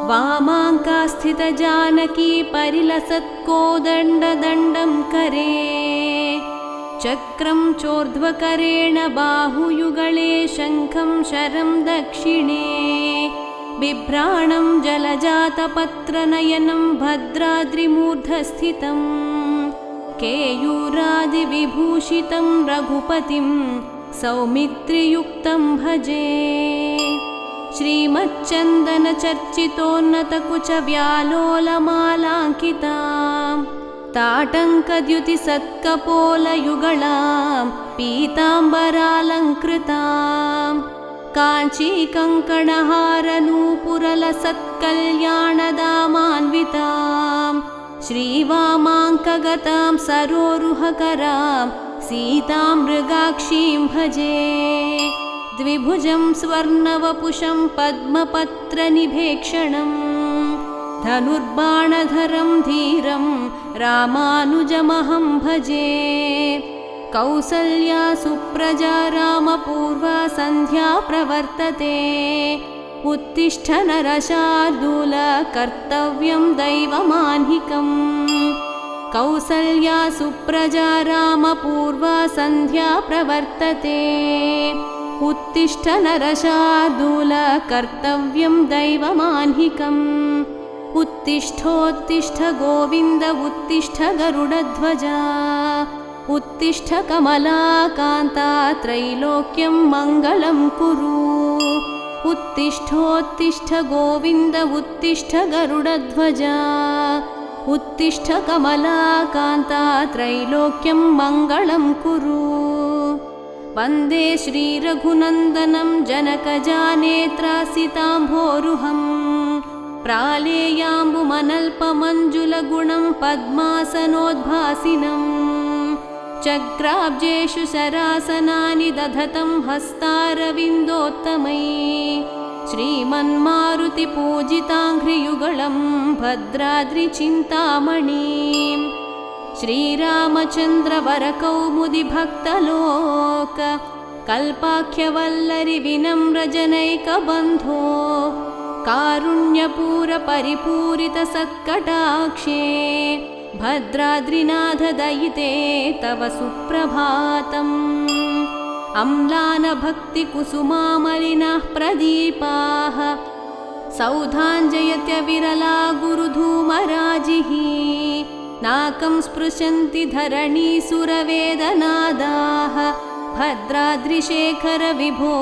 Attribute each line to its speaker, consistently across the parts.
Speaker 1: वामाङ्कास्थितजानकी परिलसत्कोदण्डदण्डं करे चक्रं चोर्ध्वकरेण बाहुयुगले शङ्खं शरं दक्षिणे बिभ्राणं जलजातपत्रनयनं भद्राद्रिमूर्धस्थितं केयूरादिविभूषितं रघुपतिं सौमित्रियुक्तं भजे श्रीमच्चन्दनचर्चितोन्नतकुचव्यालोलमालाङ्कितां ताटङ्कद्युतिसत्कपोलयुगळां पीताम्बरालङ्कृतां काञ्चीकङ्कणहारनूपुरलसत्कल्याणदामान्वितां श्रीवामाङ्कगतां सरोरुहकरां सीतां मृगाक्षीं भजे द्विभुजं स्वर्णवपुषं पद्मपत्रनिभेक्षणं धनुर्बाणधरं धीरं रामानुजमहं भजे कौसल्या सुप्रजा रामपूर्वा सन्ध्या प्रवर्तते उत्तिष्ठ नरशार्दूल कर्तव्यं दैवमाह्निकम् कौसल्या सुप्रजा रामपूर्वा सन्ध्या प्रवर्तते उत्तिष्ठ नरशार्दूल कर्तव्यं दैवमाह्निकम् उत्तिष्ठोत्तिष्ठ गोविन्द उत्तिष्ठ गरुडध्वजा उत्तिष्ठ कमलाकान्ता त्रैलोक्यं मङ्गलं कुरु उत्तिष्ठोत्तिष्ठ गोविन्द उत्तिष्ठ गरुडध्वजा उत्तिष्ठ कमलाकान्ता त्रैलोक्यं मङ्गलं कुरु वन्दे श्रीरघुनन्दनं जनकजानेत्रासिताम्भोरुहं प्रालेयाम्बुमनल्पमञ्जुलगुणं पद्मासनोद्भासिनं चक्राब्जेषु शरासनानि दधतं हस्तारविन्दोत्तमै श्रीमन्मारुतिपूजिताङ्घ्रियुगलं भद्राद्रिचिन्तामणिं श्रीरामचन्द्रवरकौमुदिभक्तलोक कल्पाख्यवल्लरि विनम्रजनैकबन्धो कारुण्यपूरपरिपूरितसत्कटाक्षे भद्राद्रिनाथ दयिते तव सुप्रभातम् अम्लानभक्तिकुसुमामलिनाः प्रदीपाः सौधाञ्जयत्यविरला गुरुधूमराजिः नाकं स्पृशन्ति धरणीसुरवेदनादाः भद्राद्रिशेखर विभो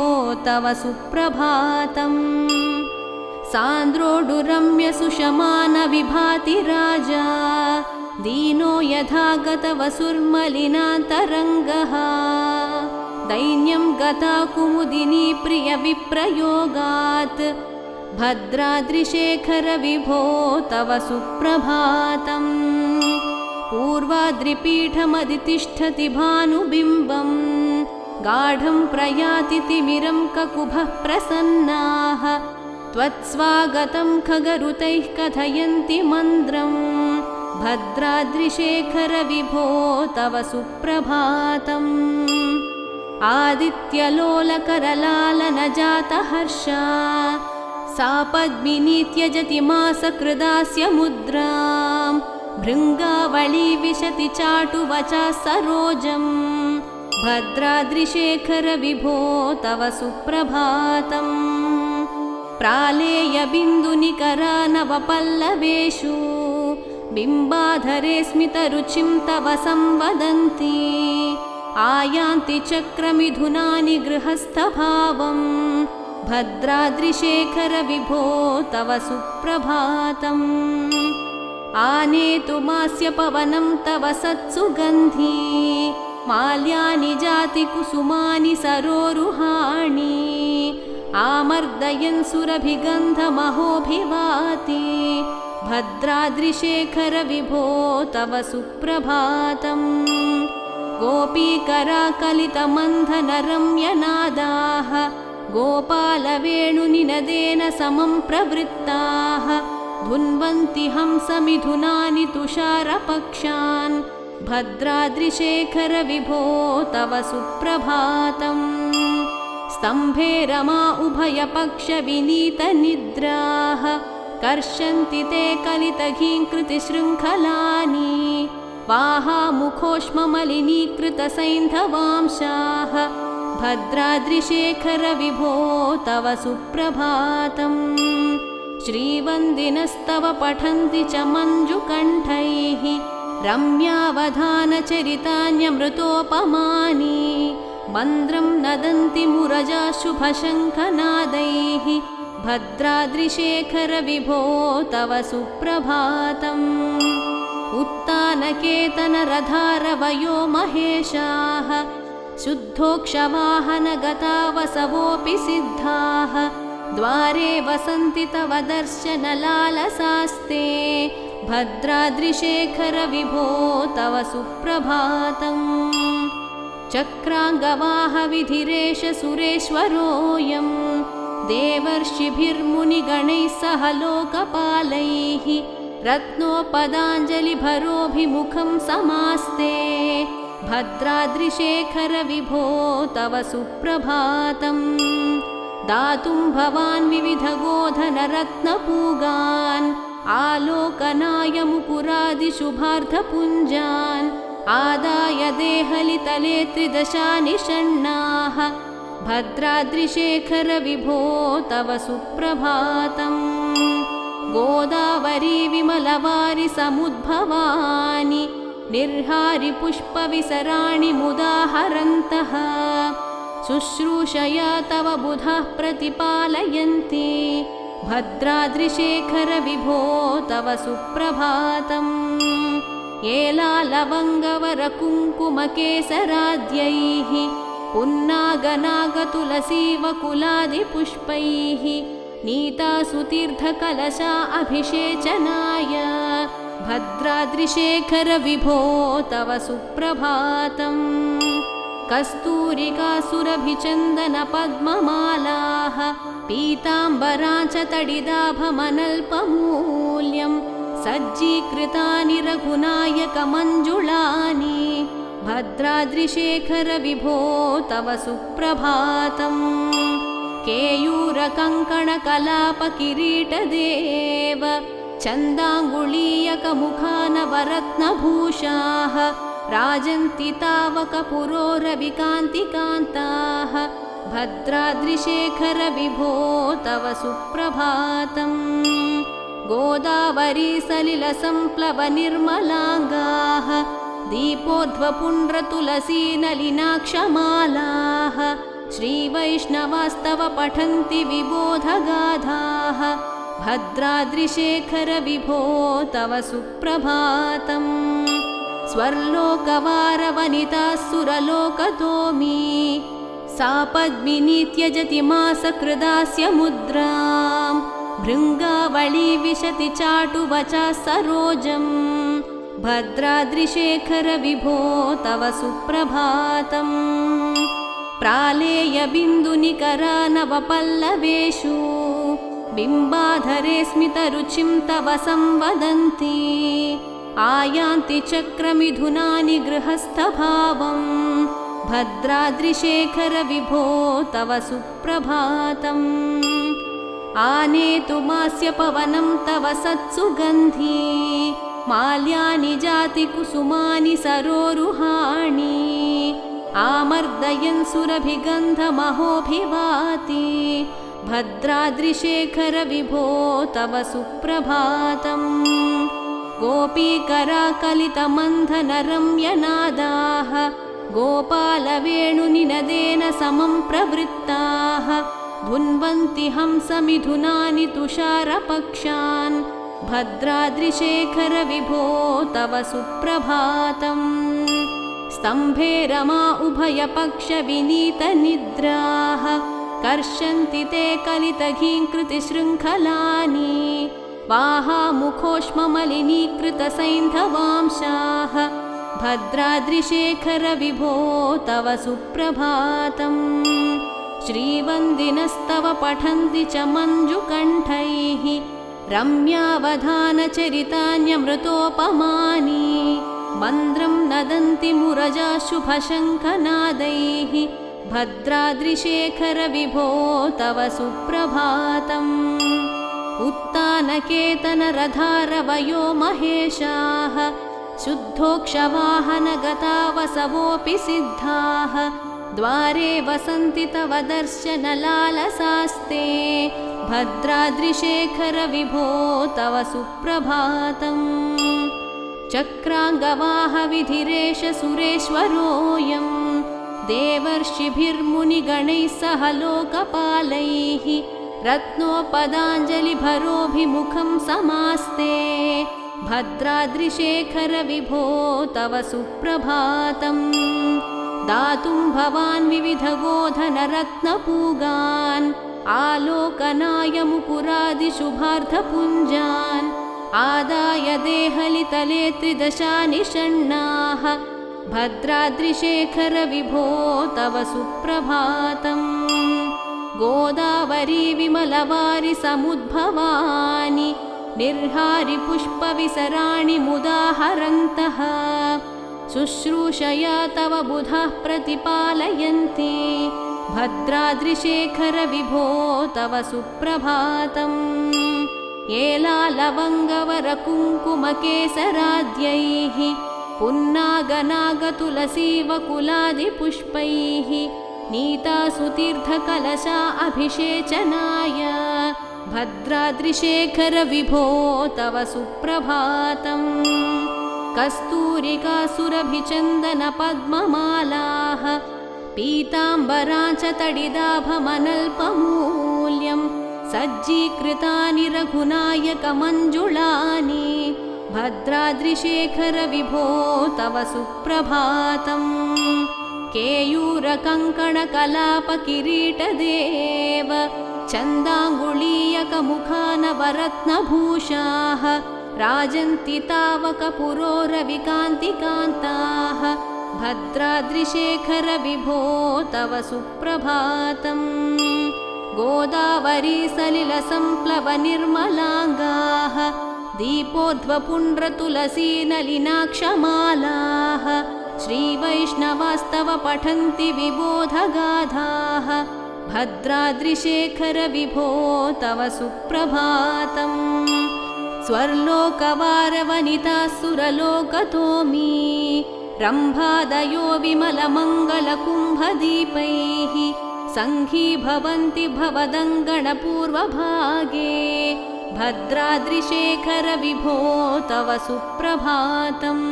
Speaker 1: तव सुप्रभातम् सान्द्रोडुरम्य सुशमान विभाति राजा दीनो यथा गतवसुर्मलिनान्तरङ्गः दैन्यं गता कुमुदिनी प्रियविप्रयोगात् भद्राद्रिशेखर विभो तव सुप्रभातम् पूर्वाद्रिपीठमधितिष्ठति भानुबिम्बं गाढं प्रयाति तिमिरं ककुभः प्रसन्नाः त्वत्स्वागतं खगरुतैः कथयन्ति मन्द्रं भद्राद्रिशेखर विभो तव सुप्रभातम् आदित्यलोलकरलालनजातहर्षा सा पद्मिनी त्यजति मासकृदास्य मुद्रां भृङ्गावळी विशति चाटुवचा सरोजं भद्राद्रिशेखर विभो तव सुप्रभातम् प्रालेयबिन्दुनिकरा नवपल्लवेषु बिम्बाधरे स्मितरुचिं तव संवदन्ति आयान्ति चक्रमिथुनानि गृहस्थभावं भद्राद्रिशेखर विभो तव सुप्रभातम् आनेतुमास्य पवनं तव सत्सुगन्धी माल्यानि जाति कुसुमानि सरोरुहाणि आमर्दयन् सुरभिगन्धमहोभिवाति भद्राद्रिशेखर विभो तव सुप्रभातम् गोपीकराकलितमन्थनरम्यनादाः गोपालवेणुनिनदेन समं प्रवृत्ताः धुन्वन्ति हंसमिथुनानि तुषारपक्षान् भद्राद्रिशेखर विभो तव सुप्रभातम् स्तम्भे रमा उभयपक्षविनीतनिद्राः कर्षन्ति ते कलितघीङ्कृतिशृङ्खलानि वाहामुखोष्ममलिनीकृतसैन्धवांशाः भद्राद्रिशेखर विभो तव सुप्रभातम् श्रीवन्दिनस्तव पठन्ति च मञ्जुकण्ठैः रम्यावधानचरितान्यमृतोपमानि मन्द्रं नदन्ति मुरजा शुभशङ्खनादैः भद्राद्रिशेखर विभो तव सुप्रभातम् उत्तानकेतनरधारवयो महेशाः शुद्धोक्षवाहनगता वसवोऽपि सिद्धाः द्वारे वसन्ति तव दर्शनलालसास्ते भद्राद्रिशेखर विभो तव सुप्रभातम् चक्राङ्गवाहविधिरेश सुरेश्वरोऽयं देवर्षिभिर्मुनिगणैः सह लोकपालैः रत्नोपदाञ्जलिभरोऽभिमुखं समास्ते भद्राद्रिशेखर विभो तव सुप्रभातम् दातुं भवान् विविधगोधनरत्नपूगान् आलोकनाय मुकुरादिशुभार्धपुञ्जान् आदाय देहलितले त्रिदशानिषण्णाः भद्राद्रिशेखर विभो तव सुप्रभातम् गोदावरी विमलवारि समुद्भवानि निर्हारि पुष्पविसराणि मुदाहरन्तः शुश्रूषया तव बुधाः प्रतिपालयन्ति भद्राद्रिशेखर विभो तव सुप्रभातम् एलालवङ्गवरकुङ्कुमकेसराद्यैः पुन्नागनागतुलसीवकुलादिपुष्पैः नीतासुतीर्थकलशा अभिषेचनाय भद्राद्रिशेखर विभो तव सुप्रभातम् कस्तूरिकासुरभिचन्दनपद्ममालाः पीताम्बराच तडिदाभमनल्पमूल्यं सज्जीकृतानि रघुनायकमञ्जुलानि भद्राद्रिशेखर विभो तव सुप्रभातम् केयूरकङ्कणकलापकिरीटदेव चन्दाङ्गुलीयकमुखानवरत्नभूषाः राजन्ति तावकपुरोरविकान्तिकान्ताः भद्राद्रिशेखर विभो तव सुप्रभातम् गोदावरी सलिलसम्प्लवनिर्मलाङ्गाः दीपोध्वपुण्ड्रतुलसीनलिनाक्षमालाः श्रीवैष्णवास्तव पठन्ति विबोधगाथाः भद्राद्रिशेखर विभो तव सुप्रभातम् स्वर्लोकवारवनिताः सुरलोकतोमी सा पद्मिनी त्यजति मासकृदास्य मुद्रां भृङ्गावळी विशति चाटुवचा सरोजम् भद्राद्रिशेखर विभो तव सुप्रभातम् प्रालेयबिन्दुनिकरा नवपल्लवेषु बिम्बाधरे स्मितरुचिं तव संवदन्ति आयान्ति चक्रमिथुनानि गृहस्थभावम् भद्राद्रिशेखर विभो तव सुप्रभातम् आनेतुमास्य पवनं तव सत्सुगन्धी माल्यानि जाति कुसुमानि सरोरुहाणि आमर्दयन् सुरभिगन्धमहोभिवाति भद्राद्रिशेखर विभो तव सुप्रभातम् गोपीकराकलितमन्थनरम्यनादाः गोपालवेणुनिनदेन समं प्रवृत्ताः धुन्वन्ति हंसमिथुनानि तुषारपक्षान् भद्राद्रिशेखर विभो तव सुप्रभातम् स्तम्भे रमा उभयपक्षविनीतनिद्राः कर्षन्ति ते कलितघीङ्कृतिशृङ्खलानि वाहामुखोष्ममलिनीकृतसैन्धवांशाः भद्राद्रिशेखर विभो तव सुप्रभातम् श्रीवन्दिनस्तव पठन्ति च मञ्जुकण्ठैः रम्यावधानचरितान्यमृतोपमानि मन्द्रं नदन्ति मुरजा शुभशङ्खनादैः भद्राद्रिशेखर विभो तव सुप्रभातम् उत्तानकेतनरधारवयो महेशाः शुद्धोक्षवाहनगता वसवोऽपि सिद्धाः द्वारे वसन्ति तव दर्शनलालसास्ते भद्राद्रिशेखर विभो तव सुप्रभातम् चक्राङ्गवाहविधिरेश सुरेश्वरोऽयं देवर्षिभिर्मुनिगणैः सह लोकपालैः रत्नोपदाञ्जलिभरोऽभिमुखं समास्ते भद्राद्रिशेखर विभो तव सुप्रभातम् दातुं भवान् विविधगोधनरत्नपूगान् आलोकनाय मुकुरादिशुभार्थपुञ्जान् आदाय देहलितले त्रिदशानिषण्णाः भद्राद्रिशेखर विभो तव सुप्रभातम् गोदावरी विमलवारि समुद्भवानि निर्हारि पुष्पविसराणि मुदाहरन्तः शुश्रूषया तव बुधाः प्रतिपालयन्ति भद्राद्रिशेखर विभो तव सुप्रभातम् एलालवङ्गवरकुङ्कुमकेसराद्यैः पुन्नागनागतुलसीवकुलादिपुष्पैः नीतासुतीर्थकलशा अभिषेचनाय भद्राद्रिशेखर विभो तव सुप्रभातम् कस्तूरिकासुरभिचन्दनपद्ममालाः पीताम्बराचतडिदाभमनल्पमूल्यं सज्जीकृतानि रघुनायकमञ्जुळानि भद्राद्रिशेखर विभो तव सुप्रभातम् केयूरकङ्कणकलापकिरीटदेव चन्दाङ्गुलीयकमुखानवरत्नभूषाः राजन्ति तावकपुरोरविकान्तिकान्ताः भद्राद्रिशेखर विभो तव सुप्रभातम् गोदावरी सलिलसंप्लवनिर्मलाङ्गाः दीपोध्वपुण्ड्रतुलसीनलिनाक्षमालाः श्रीवैष्णवास्तव पठन्ति विबोधगाथाः भद्राद्रिशेखर विभो तव सुप्रभातम् स्वर्लोकवारवनितासुरलोकतोमी रम्भादयो विमलमङ्गलकुम्भदीपैः सङ्घीभवन्ति भवदङ्गणपूर्वभागे भद्राद्रिशेखर विभो तव सुप्रभातम्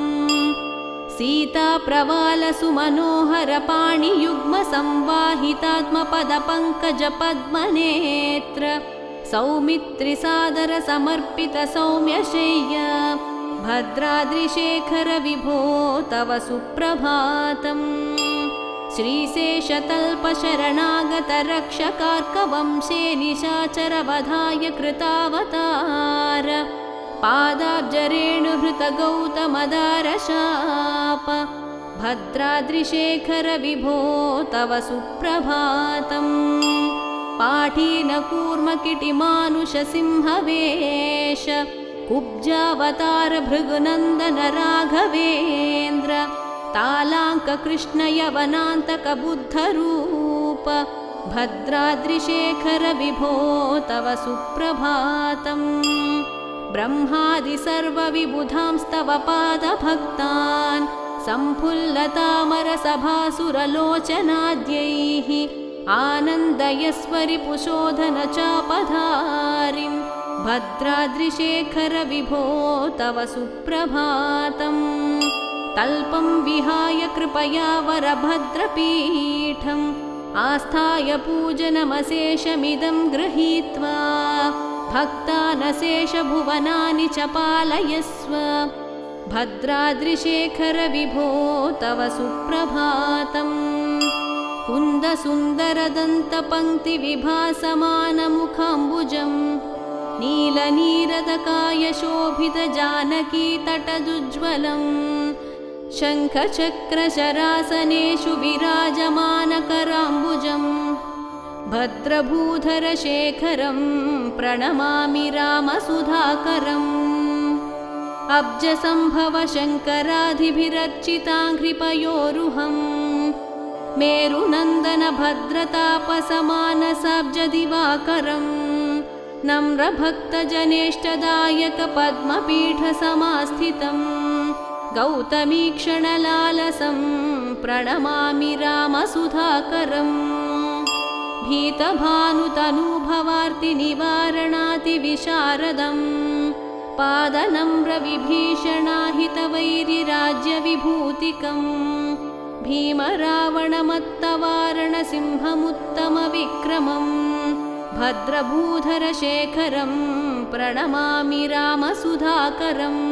Speaker 1: सीताप्रवालसुमनोहरपाणियुग्मसंवाहितात्मपदपङ्कजपद्मनेत्र सौमित्रिसादरसमर्पितसौम्यशय्य भद्राद्रिशेखर विभो तव सुप्रभातम् श्रीशेषतल्पशरणागतरक्षकार्कवंशे निशाचरवधाय कृतावतार पादाब्जरेणुहृतगौतमदारशाप भद्राद्रिशेखर विभो तव सुप्रभातम् पाठीनकूर्मकिटिमानुषसिंहवेश कुब्जावतार भृगुनन्दन राघवेन्द्र तालाङ्ककृष्णयवनान्तकबुद्धरूप भद्राद्रिशेखर विभो तव सुप्रभातम् ब्रह्मादिसर्वविबुधांस्तव पादभक्तान् सम्फुल्लतामरसभासुरलोचनाद्यैः आनन्दयस्वरिपुशोधनचापधारिं भद्राद्रिशेखर विभो तव सुप्रभातम् तल्पं विहाय कृपया वरभद्रपीठम् आस्थाय पूजनमशेषमिदं गृहीत्वा भक्तानशेषभुवनानि च पालयस्व भद्राद्रिशेखर विभो तव सुप्रभातम् कुन्दसुन्दरदन्तपङ्क्तिविभासमानमुखाम्बुजम् नीलनीरदकायशोभितजानकीतटदुज्ज्वलम् शङ्खचक्रशरासनेषु विराजमानकराम्बुजम् भद्रभूधरशेखरं प्रणमामि रामसुधाकरम् अब्जसम्भव शङ्करादिभिरर्चिताङ्घ्रिपयोरुहम् मेरुनन्दन भद्रतापसमानसाब्जदिवाकरम् नम्रभक्तजनेष्टदायकपद्मपीठसमास्थितं गौतमीक्षणलालसं प्रणमामि रामसुधाकरम् भीतभानुतनूभवार्तिनिवारणातिविशारदम् पादनम्रविभीषणाहितवैरिराज्यविभूतिकम् भीमरावणमत्तवारणसिंहमुत्तमविक्रमम् भद्रभूधरशेखरं प्रणमामि रामसुधाकरम्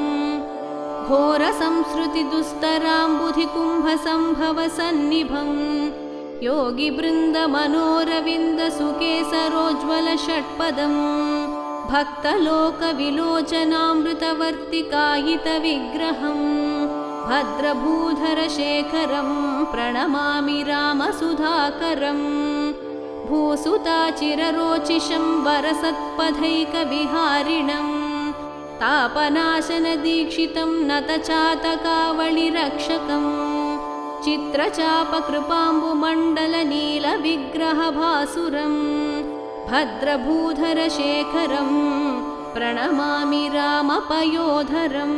Speaker 1: घोरसंसृतिदुस्तराम्बुधिकुम्भसम्भवसन्निभं योगिबृन्दमनोरविन्दसुकेसरोज्ज्वलषट्पदम् भक्तलोकविलोचनामृतवर्तिकायितविग्रहम् भद्रभूधरशेखरं प्रणमामि रामसुधाकरम् भूसुताचिररोचिषं वरसत्पथैकविहारिणं तापनाशनदीक्षितं नतचातकावलिरक्षकं चित्रचापकृपाम्बुमण्डलनीलविग्रहभासुरं भद्रभूधरशेखरं प्रणमामि रामपयोधरम्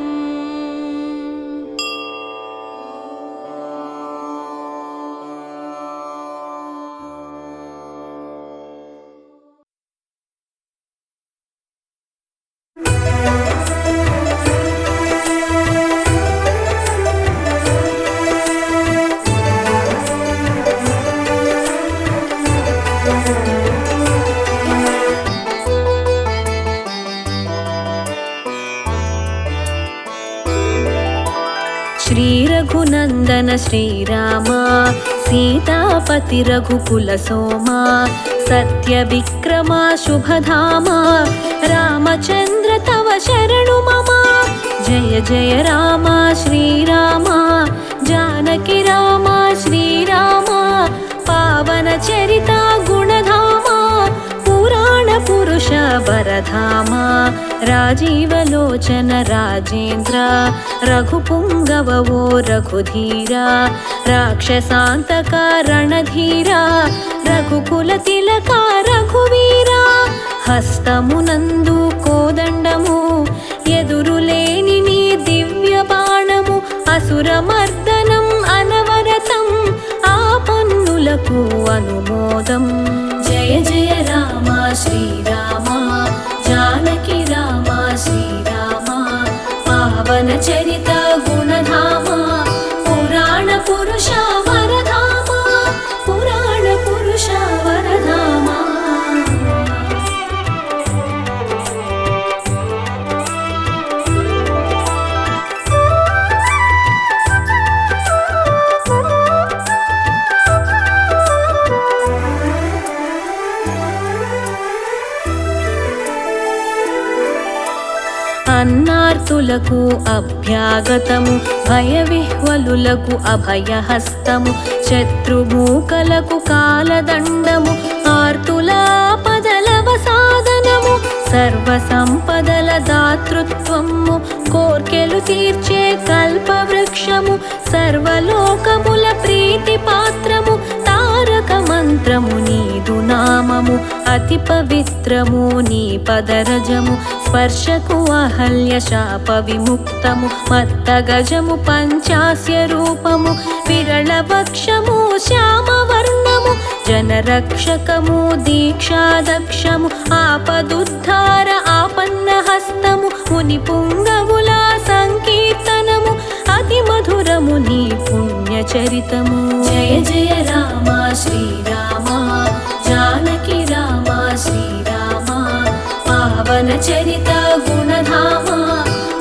Speaker 2: श्रीरघुनन्दन श्रीराम सीतापति रघुकुलसोमा सत्यविक्रमा शुभधामा रामचन्द्र तव शरणु मम जय जय राम श्रीराम जानकी राम श्रीराम पावनचरिता गुणधामा पुराणपुरुष वरधामा राजीवलोचन राजेन्द्र रघुपुङ्गवो रघुधीरा राक्षसान्तका रणधीरा रघुकुलतिलका रघुवीरा हस्तमुनंदु कोदण्डमु ఎదురులేని నీ దివ్య బాణము అసురమర్దనం అనవరతం ఆపన్నులకు అనుమోదం జయ జయ రామ శ్రీరామ జానకి రామ శ్రీరామ పావన చరిత గుణధామ పురాణ పురుష వరధామ పురాణ పురుష వరధామ అన్నార్తులకు అభ్యాగతము భయవిహ్వలులకు అభయహస్తము శత్రుమూకలకు కాలదండము ఆర్తుల పదలవ సాధనము సర్వ సంపదల దాతృత్వము కోర్కెలు తీర్చే కల్పవృక్షము సర్వలోకముల ప్రీతి పాత్రము తారక మంత్రము నీదు నామము అతి పవిత్రము నీ పదరజము స్పర్శకు అహల్య శాప విముక్తము మత్త గజము పంచాస్య రూపము విరళ వక్షము శ్యామవర్ణము జనరక్షకము దీక్షాదక్షము ఆపదుద్ధార ఆపన్న హస్తము ముని పుంగవుల సంకీర్తనము అతి మధురము నీ పుణ్య చరితము జయ జయ రామ శ్రీరామ జానకి రామ శ్రీరామ పావన చరిత గుణధామ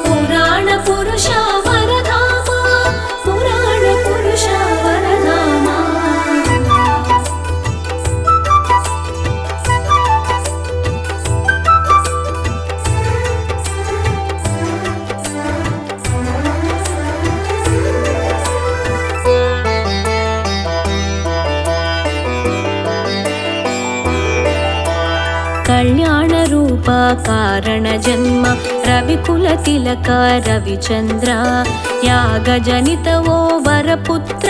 Speaker 2: పురాణ పురుష వరధామ పురాణ పురుష వరధామ కళ్యాణ రూప కారణ జన్మ రవికుల తిలక రవిచంద్ర యాగ జనిత ఓ వరపుత్ర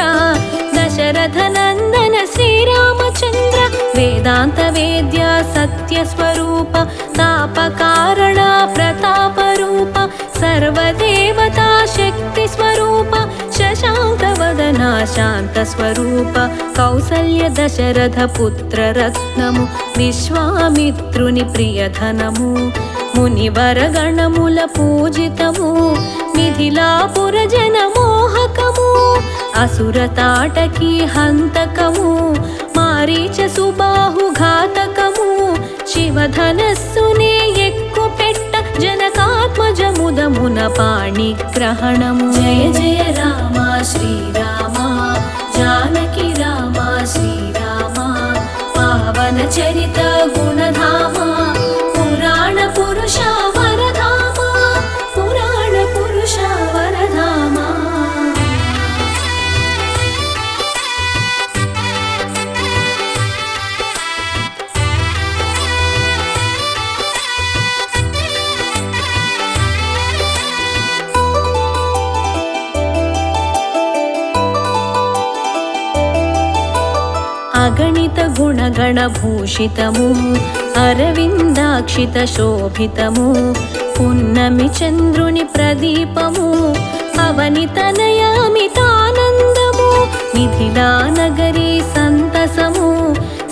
Speaker 2: దశరథ నందన శ్రీరామచంద్ర వేదాంత వేద్య సత్య స్వరూప తాపకారణ ప్రతాప రూప సర్వదేవతా శక్తి స్వరూప శశాంక వదన శాంత స్వరూప కౌసల్య దశరథ పుత్ర రత్నము విశ్వామిత్రుని ప్రియధనము మునివర గణముల పూజితము మిథిలాపుర జన మోహకము అసుర తాటకి హంతకము మారీచ సుబాహు ఘాతకము శివధనస్సునే ఎక్కు పెట్ట జనకాత్మజముదమున పాణిగ్రహణము జయ జయ రామ శ్రీరామ జానకి రామ శ్రీరామ పావన చరిత గుణధామ పురాణ పురుష వరధామ పురాణ పురుష వరధామ అగణిత గుణగణ భూషితము అరవిందాక్షిత శోభితము పున్నమి చంద్రుని ప్రదీపము అవనితనయామితానందము మిథిలా నగరీ సంతసము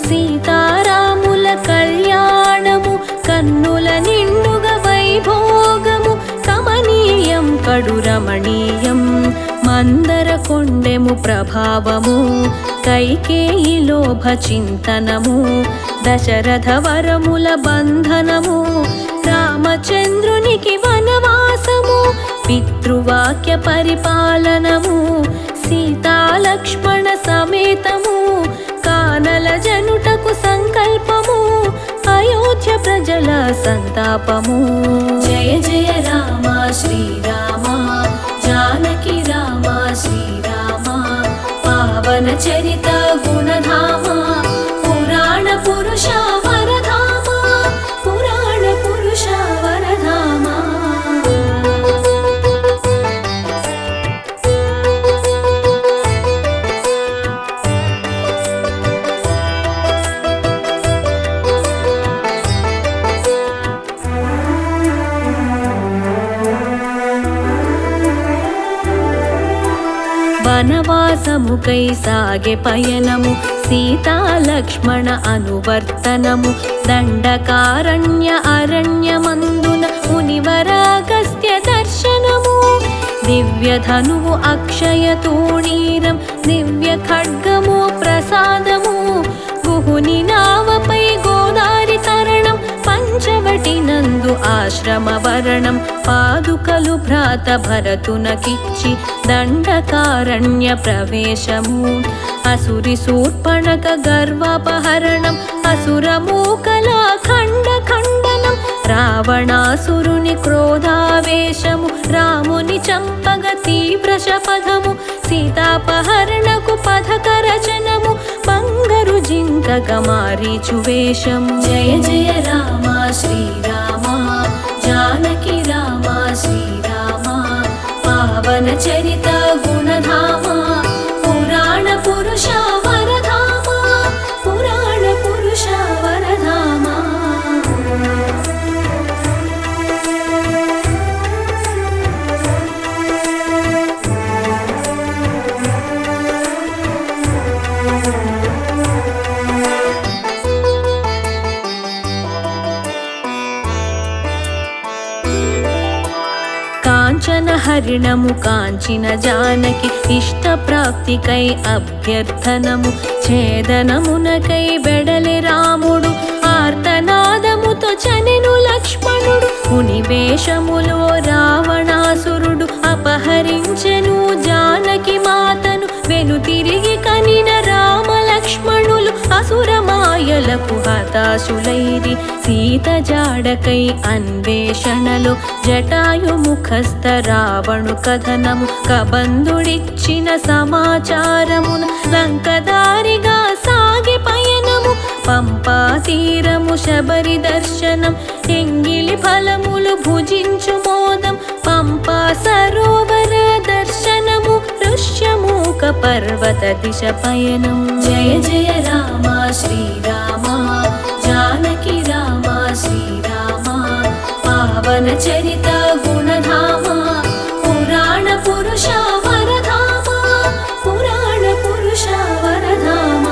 Speaker 2: సీతారాముల కళ్యాణము కన్నుల నిండుగ వైభోగము కమనీయం కడు రమణీయం మందర కొండెము ప్రభావము కైకేయి లోభ చింతనము దశరథ వరముల బంధనము రామచంద్రునికి వనవాసము పితృవాక్య పరిపాలనము సీతాలక్ష్మణ సమేతము కానల జనుటకు సంకల్పము అయోధ్య ప్రజల సంతాపము జయ జయ రామ శ్రీరామ జానకి రామ శ్రీరామ పావన చరిత గుణధామ పురాణ పురుష వరధామ పురాణ పురుష వరధామ వనవాసముకై సాగే పయనము సీతాలక్ష్మణ అనువర్తనము దండకారణ్య అరణ్యమందున మునివరాగస్త్య దర్శనము దివ్య ధనువు అక్షయ తూణీరం దివ్య ఖడ్గము ప్రసాదము గుహుని నావపై గోదారి తరణం పంచవటి నందు ఆశ్రమ వరణం పాదుకలు భ్రాత భరతునకిచ్చి దండకారణ్య ప్రవేశము అసురి శూర్పణక గర్వాపహరణం అసురమూకల ఖండ ఖండనం రావణాసురుని క్రోధావేశము రాముని చంపగ తీవ్ర శపథము సీతాపహరణకు పథక రచనము బంగరు జింకగ మారీచు వేషము జయ జయ రామ శ్రీరామ జానకి రామ శ్రీరామ పావన చరిత గుణధామ పురాణ పురుష వరధామ పురాణ పురుష వరధామ కాంచన హరిణము కాంచిన జానకి ఇష్ట ప్రాప్తికై అభ్యర్థనము ఛేదనమునకై వెడలె రాముడు ఆర్తనాదముతో చనెను లక్ష్మణుడు మునివేషములో రావణాసురుడు అపహరించెను జానకి మాతను వెనుతిరిగి కనిన రామ లక్ష్మణులు అసురమాయలకు హతాశులైరి సీత జాడకై అన్వేషణలో జటాయు ముఖస్థ రావణు కథనము కబంధుడిచ్చిన సమాచారమున లంకదారిగా సాగి పయనము పంపా తీరము శబరి దర్శనం ఎంగిలి ఫలములు భుజించు మోదం పంపా సరోవర దర్శనము ఋష్యమూక ఒక పర్వత దిశ పయనం. జయ జయ రామ శ్రీరామ జానకి రామ శ్రీరామ పావన చరిత గుణధామ పురాణ పురుష వరధామ పురాణ పురుష వరధామ.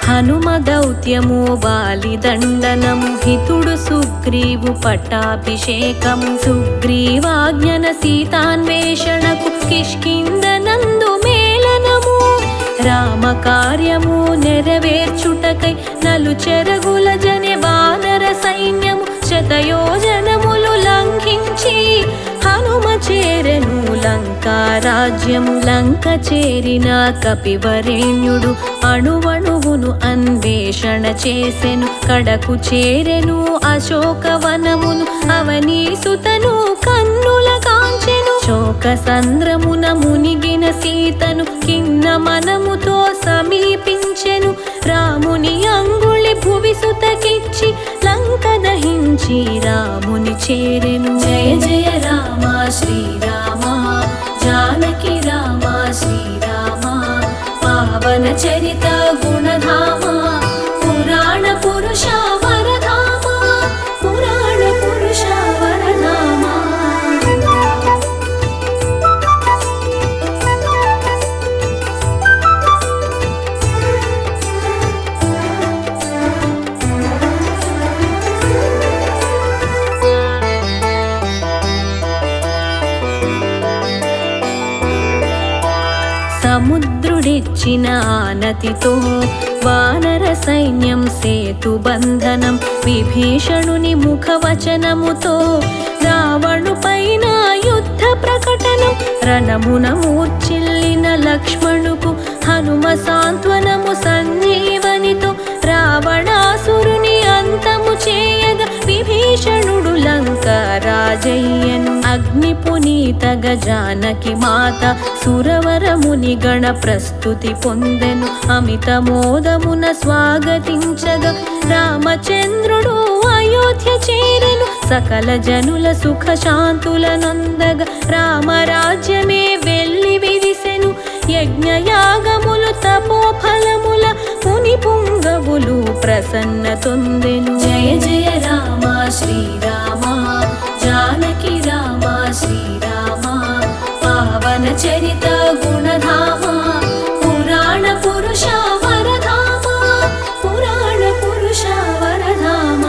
Speaker 2: హనుమ దౌత్యము వాలి దండనము హితుడు సుగ్రీవు పట్టాభిషేకము సుగ్రీవాజ్ఞన సీతాన్వేషణకు కిష్కిందనందు మేళనము రామ కార్యము నెరవేర్చుటకై నలు చెరగుల జనే వానర సైన్యము శతయోజనములు లంఘించి హనుమ చేరెను లంకా రాజ్యము. లంక చేరిన కపివరేణ్యుడు అణువణువును అన్వేషణ చేసెను కడకు చేరెను అశోకవనమును అవనీసుతను కన్నుల కాంచెను శోక సంద్రమున మునిగిన సీతను కిన్న మనముతో సమీపించెను రాముని అంగుళి భువిసుతకిచ్చి లంక దహించి రాముని చేరెను. జయ జయ రామ శ్రీరామ జానకి రామ శ్రీరామ పావన చరిత గుణధామ పురాణ పురుష వరధామ పురాణ పురుష వరధామ. సముద్రుడిచ్చిన ఆనతితో వానర సైన్యం సేతు బంధనం విభీషణుని ముఖవచనముతో రావణు పైన యుద్ధ ప్రకటనం రణమున మూర్ఛిల్లిన లక్ష్మణుకు హనుమ సాంత్వనము సంజీవనితో రావణాసురుని అంతము చేయగా విభీషణుడు లంక రాజయ్యను. అగ్ని పునీత జానకి మాత సురవరముని గణ ప్రస్తుతి పొందెను అమిత మోదమున స్వాగతించగా రామచంద్రుడు అయోధ్య చేరెను సకల జనుల సుఖ శాంతుల నొందగా రామరాజ్యమే వెళ్ళి విరిసెను యజ్ఞయాగములు తపోఫలముల ముని పుంగవులు ప్రసన్న తొందెను. జయ జయ రామ శ్రీరామ జానకి రామ శ్రీరామ పావన చరిత గుణధామ పురాణ పురుష వరధామ పురాణ పురుష వరధామ.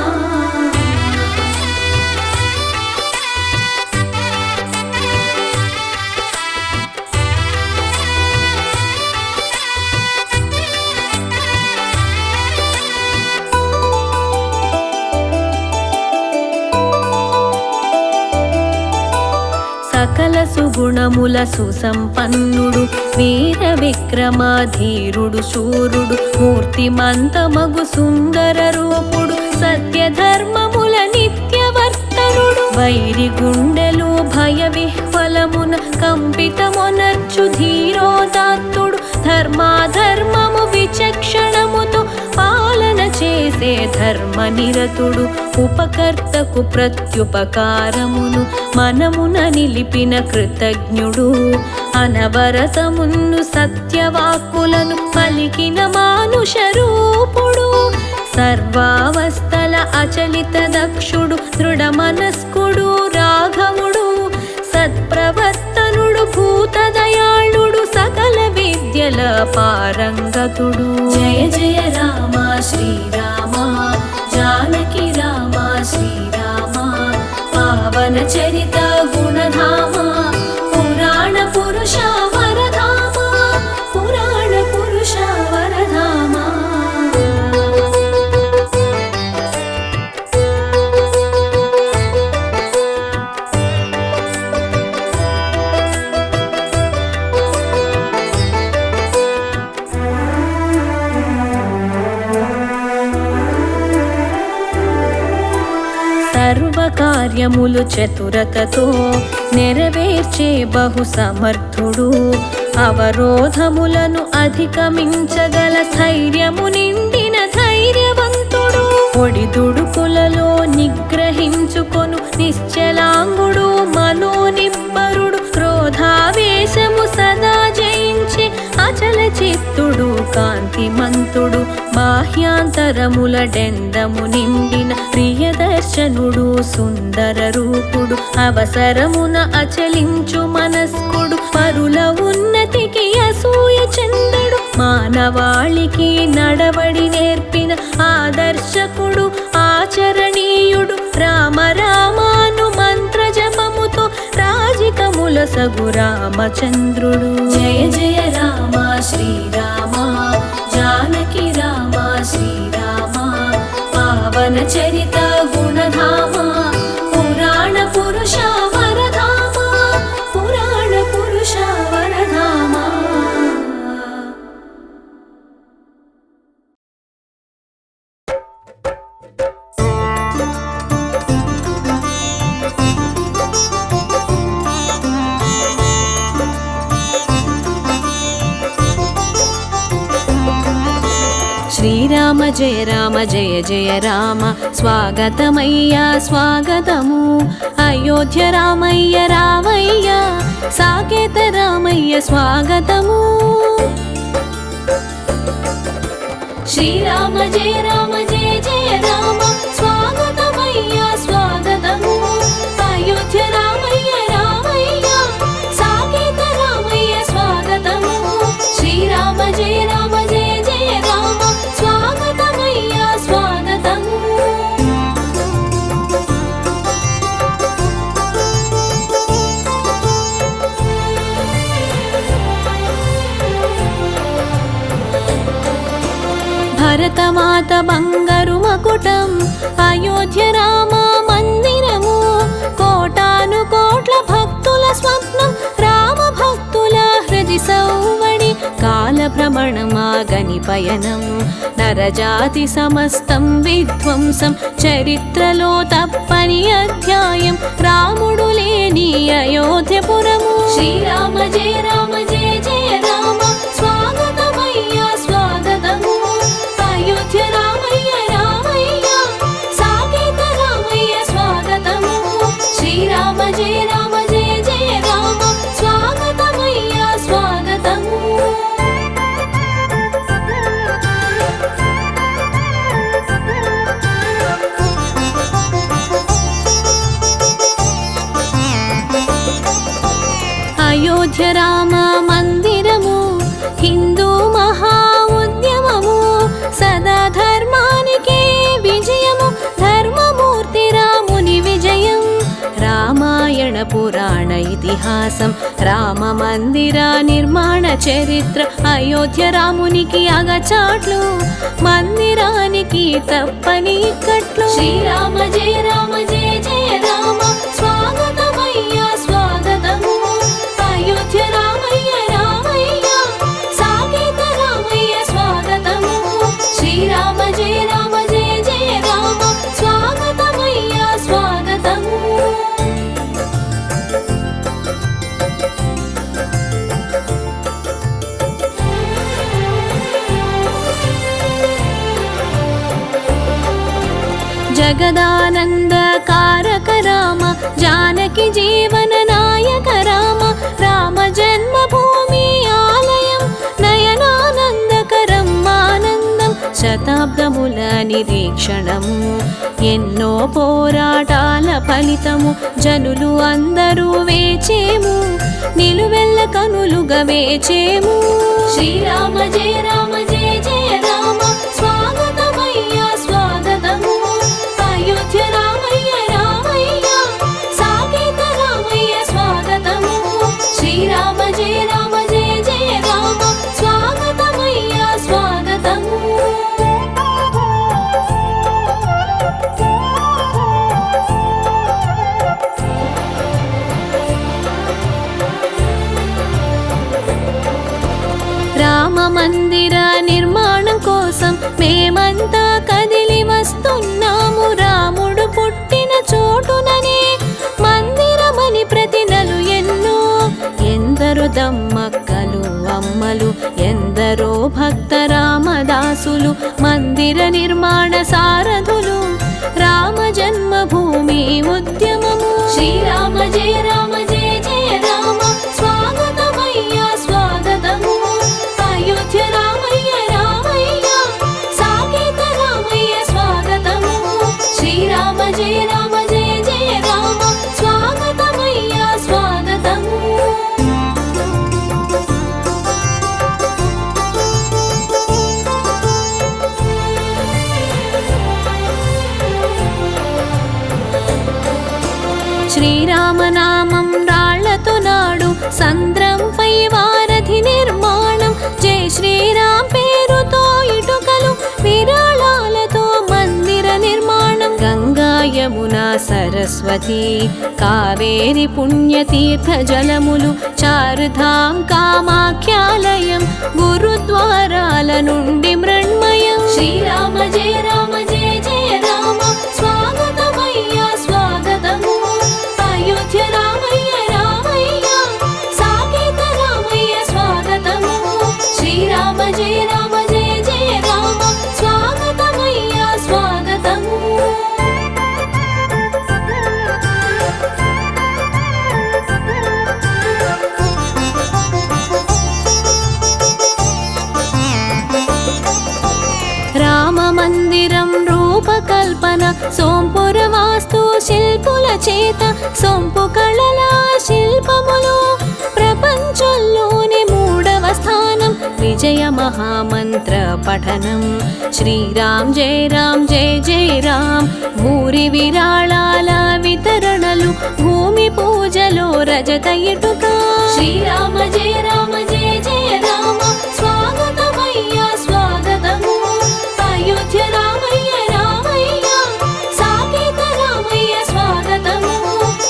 Speaker 2: సకల సుగుణముల సుసంపన్నుడు వీర విక్రమాధీరుడు శూరుడు మూర్తిమంతమగు సుందర రూపుడు సత్యధర్మముల నిత్యవర్తనుడు వైరి గుండెలు భయ విహ్వలమున కంపితమొనర్చు ధీరోదాత్తుడు ధర్మాధర్మము విచక్షణముతో పాలన చేసే ధర్మనిరతుడు ఉపకర్తకు ప్రత్యుపకారమును మనమున నిలిపిన కృతజ్ఞుడు అనవరతమును సత్యవాక్కులను పలికిన మానుష రూపుడు సర్వావస్థల అచలిత దక్షుడు దృఢ మనస్కుడు రాఘవుడు సత్ప్రవర్తనుడు భూత దయాళుడు సకల విద్యల పారంగతుడు. జయ జయ రామ శ్రీరామ జానకి రామ శ్రీరామ పావన చరిత గుణధామ పురాణ పురుష వరధామ పురాణ పురుష వరధామ. కార్యములు చతురతతో నెరవేర్చే బహు సమర్థుడు. అవరోధములను అధిగమించగల ధైర్యము నిండిన ధైర్యవంతుడు. ఒడిదుడుకులలో నిగ్రహించుకొను నిశ్చలాంగుడు. మనోనిబ్బరుడు. క్రోధావేశము సదా జయించే అచల చిత్తుడు. కాంతిమంతుడు. బాహ్యాంతరముల డెందము నిండిన ప్రియదర్శనుడు. సుందర రూపుడు. అవసరమున అచలించు మనస్కుడు. పరుల ఉన్నతికి అసూయ చెందడు. మానవాళికి నడవడి నేర్పిన ఆదర్శకుడు. ఆచరణీయుడు. రామ రామాను మంత్ర జపముతో రాజికముల సగు రామచంద్రుడు. జయ జయ రామ శ్రీరామ జానకి రామ శ్రీరామ పావన చరిత గుణధామ పురాణ పురుష వరధామ పురాణ పురుష వరధామ.
Speaker 1: శ్రీరామ జయ రామ జయ జయ రామ స్వాగతమయ్యా స్వాగతము. అయోధ్య రామయ్య రామయ్య సాకేత రామయ్య స్వాగతము.
Speaker 2: శ్రీరామ జయ రామ జయ జయ రామ స్వాగతమయ్యా స్వాగతము. అయోధ్య రామయ్య రామయ్య సాకేత రామయ్య స్వాగతము. శ్రీరామ జయ రామ జయ జయ రామ స్వాగతమయ్యా స్వాగతము.
Speaker 1: భరతమాత బంగారు మకుటం అయోధ్య రామ మందిరము. కోటాను కోట్ల భక్తుల స్వప్నం రామ భక్తుల హృది సౌవడి. కాల భ్రమణమాగని పయనం నరజాతి సమస్తం విధ్వంసం. చరిత్రలో తప్పని అధ్యాయం రాముడు లేని అయోధ్యపురము.
Speaker 2: శ్రీరామ జయ రామ జయ జయ రామ స్వాగతమయ్యా స్వాగతము. అయోధ్య రామయ్య రామయ్య సాకేత రామయ్య స్వాగతము. శ్రీరామ జయ రామ జయ జయ రామ స్వాగతమయ్యా స్వాగతము.
Speaker 1: అయోధ్య రామ మందిరము హిందూ మహా ఉద్యమము. సదా ధర్మానికి విజయము ధర్మమూర్తి రాముని విజయం. రామాయణ పురాణ ఇతిహాసం రామ మందిర నిర్మాణ చరిత్ర. అయోధ్య రామునికి అగచాట్లు మందిరానికి తప్పని ఇక్కట్లు.
Speaker 2: శ్రీరామ జయ రామ జయ జయ రామ స్వాగతమయ్యా స్వాగతము. అయోధ్య రామయ్య రామయ్య సాకేత రామయ్య స్వాగతము. శ్రీరామ జయ రామ జయ జయ రామ స్వాగతమయ్యా స్వాగతము.
Speaker 1: జగదానంద కారక రామ జానకి జీవన నాయక రామ. రామ జన్మభూమి ఆలయం నయనానందకరం ఆనందం. శతాబ్దముల నిరీక్షణము ఎన్నో పోరాటాల ఫలితము. జనులు అందరూ వేచేము నిలువెల్ల కనులుగా వేచేము.
Speaker 2: శ్రీరామ జయ రామ జయ జయ రామ స్వాగతమయ్యా స్వాగతము. అయోధ్య రామయ్య రామయ్య సాకేత రామయ్య స్వాగతము. శ్రీరామ జయ రామ జయ జయ రామ స్వాగతమయ్యా స్వాగతము.
Speaker 1: రామ మందిర నిర్మాణం కోసం మేమంతా కదిలి వస్తున్నాము. రాముడు పుట్టిన చోటున దాసులు మందిర నిర్మాణ సారథులు రామ జన్మభూమి ఉద్యమము
Speaker 2: శ్రీరామ జయ రామ జయ జయ రామ స్వాగతమయ్యా స్వాగతము అయోధ్య రామయ్య రామయ్య సాకేత రామయ్య స్వాగతము శ్రీరామ జయ రామ జయ జయ రామ స్వాగతమయ్యా స్వాగతము
Speaker 1: శ్రీరామనామం రాళ్లతో నాడు సంద్రంపై వారధి నిర్మాణం జై శ్రీరామ్ పేరుతో ఇటుకలు విరాళాలతో మందిర నిర్మాణం గంగా యమున సరస్వతి కావేరి పుణ్యతీర్థ జలములు చారుధాం కామాఖ్యాలయం గురుద్వారాల నుండి మృణ్మయం
Speaker 2: శ్రీరామ జయ రామ జయ జయ రామ స్వాగతమయ్యా స్వాగతము అయోధ్య రామయ్య రామయ్య సాకేత రామయ్య స్వాగతము శ్రీరామ జయ రామ జయ జయ రామ స్వాగతమయ్యా స్వాగతము
Speaker 1: రామ మందిరం రూపకల్పన సోంపుర వాస్తు శిల్పుల చేత సొంపు కళల శిల్పములు ప్రపంచంలోని 3వ స్థానం విజయ మహామంత్ర పఠనం శ్రీరామ్ జయ జయ రామ్ భూరి విరాళాల వితరణలు భూమి పూజలో రజత ఇటుక
Speaker 2: శ్రీరామ జయ రామ జయ జయ రామ స్వాగతమయ్యా స్వాగతము అయోధ్య రామయ్య రామయ్య సాకేత రామయ్య స్వాగతము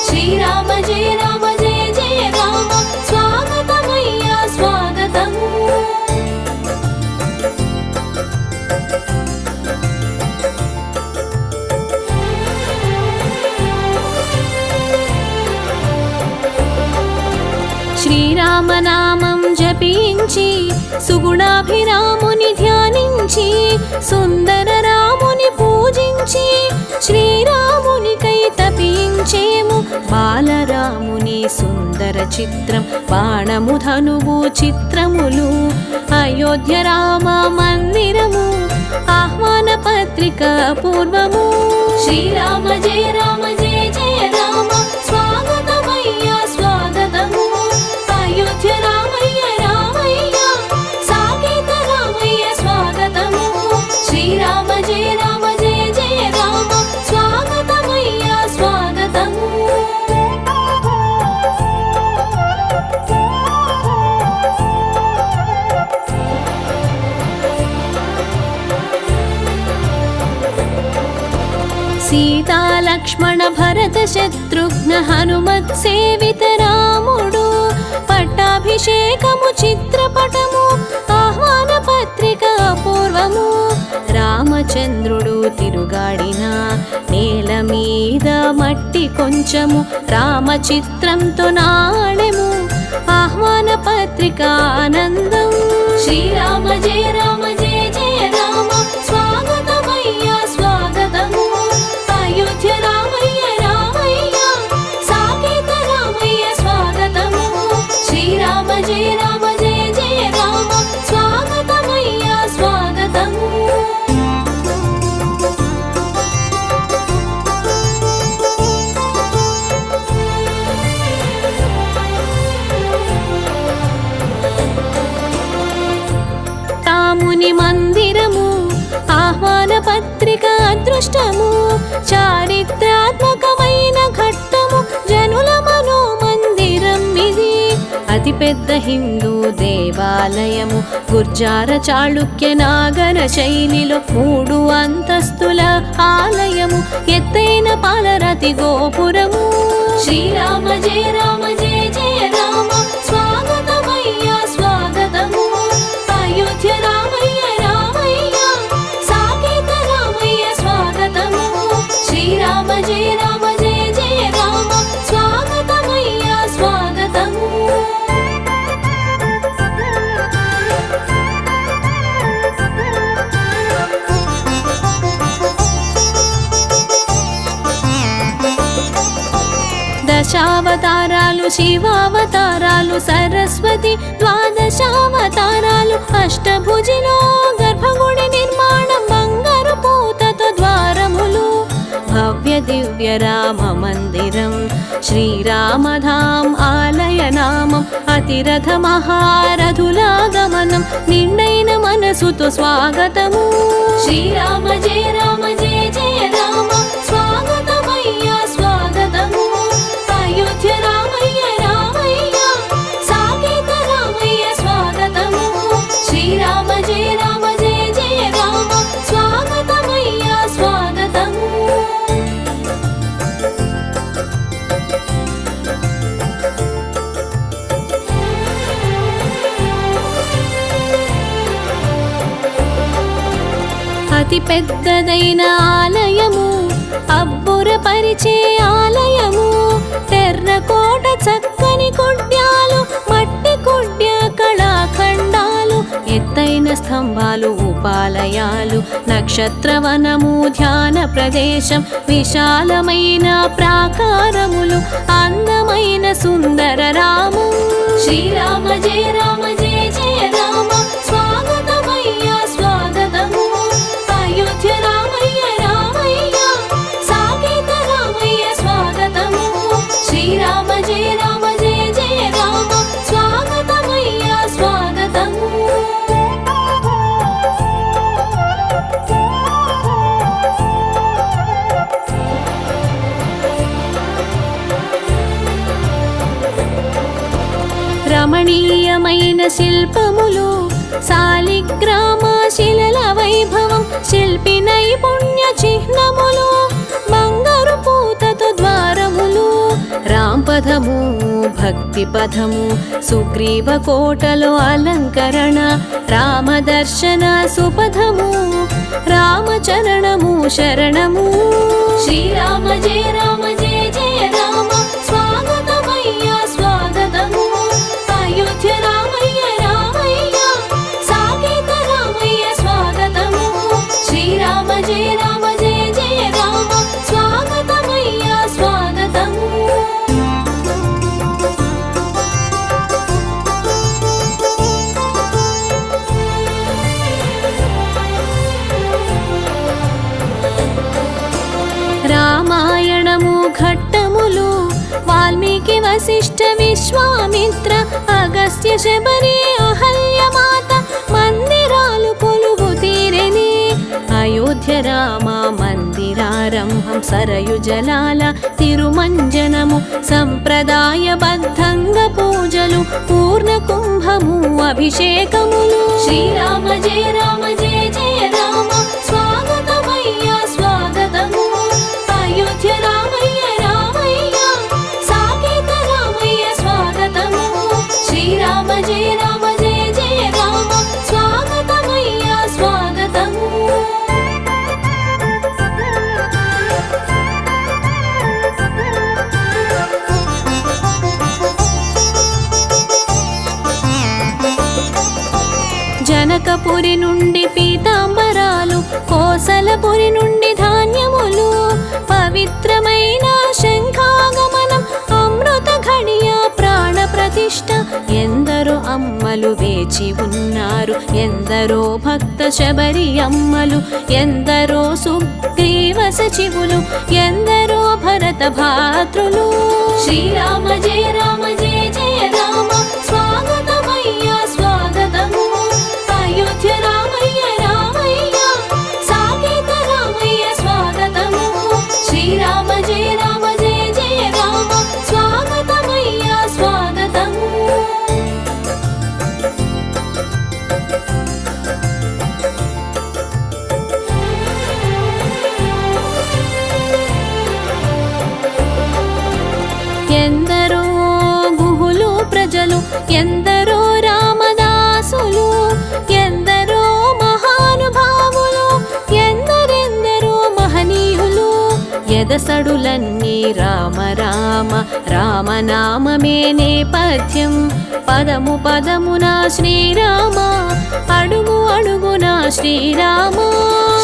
Speaker 2: శ్రీరామ జయ రామ జయ జయ రామ స్వాగతమయ్యా స్వాగతము
Speaker 1: శ్రీరామనామం జపించి సుగుణాభిరాముని ధ్యానించి సుందర రాముని పూజించి శ్రీరామునికై తపించేము బాలరాముని సుందర చిత్రం బాణము ధనువు చిత్రములు అయోధ్య రామ మందిరము ఆహ్వాన పత్రిక పూర్వము
Speaker 2: శ్రీరామ జయ రామ జయ జయ రామ స్వాగతమయ్యా స్వాగతము అయోధ్య రామయ్య రామయ్య సాకేత రామయ్య స్వాగతము శ్రీరామ జయ రామ జయ జయ రామ స్వాగతమయ్యా స్వాగతము
Speaker 1: సీతా లక్ష్మణ భరత శత్రుఘ్న హనుమత్ సేవిత రాముడు పట్టాభిషేకము చిత్రపటము ఆహ్వాన పత్రిక పూర్వము రామచంద్రుడు తిరుగాడిన నేల మీద మట్టి కొంచెము రామ చిత్రంతో నాడెము ఆహ్వాన పత్రిక ఆనందం
Speaker 2: శ్రీరామ జయ రామ జయ జయ రామ స్వాగతమయ్యా స్వాగతము అయోధ్య రామయ్య రామయ్య సాకేత రామయ్య స్వాగతము శ్రీరామ జయ రామ జయ జయ రామ స్వాగతమయ్యా స్వాగతము
Speaker 1: రాముని మందిరము ఆహ్వాన పత్రిక అదృష్టము చారిత్రాత్మకమైన ఘట్టము జనుల మనోమందిరం ఇది అతిపెద్ద హిందూ దేవాలయము గుర్జార చాళుక్య నాగర శైలిలో 3 అంతస్తుల ఆలయము ఎత్తైన పాలరాతి గోపురము
Speaker 2: శ్రీరామ జయ రామ జయ జయ రామ స్వాగతమయ్యా స్వాగతము అయోధ్య రామయ్య రామయ్య సాకేత రామయ్య స్వాగతము శ్రీరామ జయ రామ జయ జయ రామ స్వాగతమయ్యా స్వాగతము
Speaker 1: దశావతారాలు శివావతారాలు సరస్వతి ద్వాదశావతారాలు అష్టభుజిలో గర్భగుడి నిర్మాణం బంగారు పూతతో ద్వారములు భవ్య దివ్య రామ మందిరం శ్రీరామధాం ఆలయ నామం అతిరథ మహారథులాగమనం నిండైన మనసుతో స్వాగతము
Speaker 2: శ్రీరామ జయ రామ జయ జయ రామ స్వాగతమయ్యా స్వాగతము అయోధ్య రామయ్య రామయ్య సాకేత రామయ్య స్వాగతము శ్రీరామ జయ రామ జయ జయ రామ స్వాగతమయ్యా స్వాగతము
Speaker 1: అతి పెద్దదైన ఆలయము అబ్బురపరిచే ఆలయము టెర్రకోట చక్కని కుడ్యాలు మట్టి కుడ్య కళాఖండాలు ఎత్తైన స్తంభాలు ఉపాలయాలు నక్షత్రవనము ధ్యాన ప్రదేశం విశాలమైన ప్రాకారములు అందమైన సుందర రాము
Speaker 2: శ్రీరామ జయ రామ జయ జయ రామ స్వాగతమయ్యా స్వాగతము అయోధ్య రామయ్య రామయ్య సాకేత రామయ్య స్వాగతము శ్రీరామ జయ రామ జయ జయ రామ స్వాగతమయ్యా స్వాగతము
Speaker 1: రమణీయమైన శిల్పములు శాలిగ్రామ శిలల వైభవం శిల్పి నైపుణ్య చిహ్నములు బంగారు పూతతో ద్వారములు రాంపదము భక్తి పదము సుగ్రీవ కోటలో అలంకరణ రామదర్శన సుపథము రామచరణము శరణము
Speaker 2: శ్రీరామ జయ రామ జయ జయ రామ స్వాగతమయ్యా స్వాగతము అయోధ్య రామయ్య రామయ్య సాకేత రామయ్య స్వాగతము శ్రీరామ జయ రామ జయ జయ రామ స్వాగతమయ్యా స్వాగతము
Speaker 1: రామాయణము ఘట్టములు వాల్మీకి వశిష్ఠ విశ్వామిత్ర అగస్త్య శబరి అహల్యమాత మందిరాలు కొలువు తీరెని అయోధ్య రామ మందిరారంభం సరయు జలాల తిరుమంజనము సంప్రదాయబద్ధంగా పూజలు పూర్ణ కుంభము అభిషేకములు
Speaker 2: శ్రీరామ జయ రామ జయ జయ రామ స్వాగతమయ్యా స్వాగతము అయోధ్య రామయ్య రామయ్య సాకేత రామయ్య స్వాగతము శ్రీరామ జయ రామ జయ జయ రామ స్వాగతమయ్యా స్వాగతము
Speaker 1: జనకపురి నుండి పీతాంబరాలు కోసలపురి నుండి ధాన్యములు పవిత్రమైన శంఖాగమనం అమృత ఘడియ ప్రాణ ప్రతిష్ఠ ఎందరో అమ్మలు వేచి ఉన్నారు ఎందరో భక్త శబరి అమ్మలు ఎందరో సుగ్రీవ సచివులు ఎందరో భరత భాతృలు
Speaker 2: శ్రీరామ జయ రామ జయ జయ రామ స్వాగతమయ్యా స్వాగతము అయోధ్య రామయ్య రామయ్య సాకేత రామయ్య స్వాగతము శ్రీరామ జయ రామ జయ జయ రామ స్వాగతమయ్యా స్వాగతము
Speaker 1: ఎందరో గుహులు ప్రజలు ఎందరో రామదాసులు ఎందరో మహానుభావులు ఎందరెందరో మహనీయులు ఎదసడులన్నీ రామ రామ రామనామమే నేపథ్యం పదము పదమున శ్రీరామ అడుగు అడుగున శ్రీరామ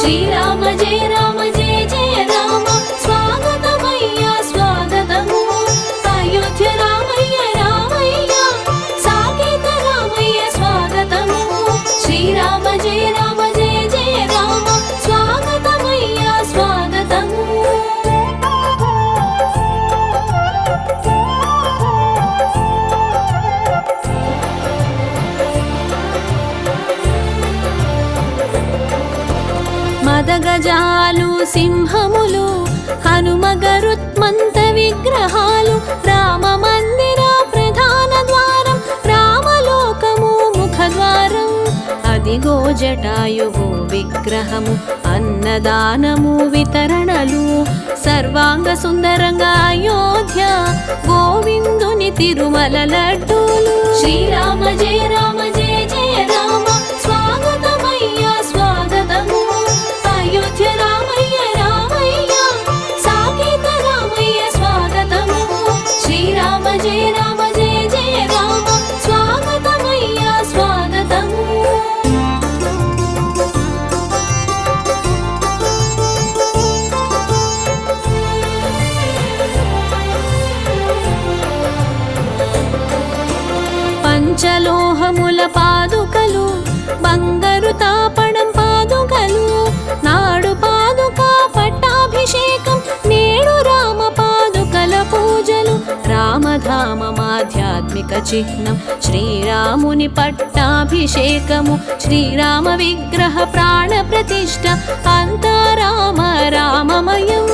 Speaker 2: శ్రీరామ జయ రామ జయ జయ రామ స్వాగతమయ్యా స్వాగతము
Speaker 1: గదగజాలు సింహములు హనుమ గరుత్మంత విగ్రహాలు రామ మందిర ప్రధాన ద్వారం రామలోకము ముఖద్వారం అదిగో జటాయువు విగ్రహము అన్నదానము వితరణలు సర్వాంగ సుందరంగా అయోధ్య గోవిందుని తిరుమల లడ్డూలు
Speaker 2: శ్రీరామ జయ రామ జయ జయ రామ స్వాగతమయ్యా స్వాగతము అయోధ్య రామయ్య రామయ్య సాకేత రామయ్య స్వాగతము శ్రీరామ జయ రామ జయ జయ రామ స్వాగతమయ్యా స్వాగతము
Speaker 1: పంచలోహముల పాదుకలు బంగారు తాపడం పాదుకలు నాడు పాదుక పట్టాభిషేకం నేడు రామ పాదుకల పూజలు రామధామమాధ్యాత్మిక చిహ్నం శ్రీరాముని పట్టాభిషేకము శ్రీరామ విగ్రహ ప్రాణ ప్రతిష్ఠ అంతా రామ రామమయం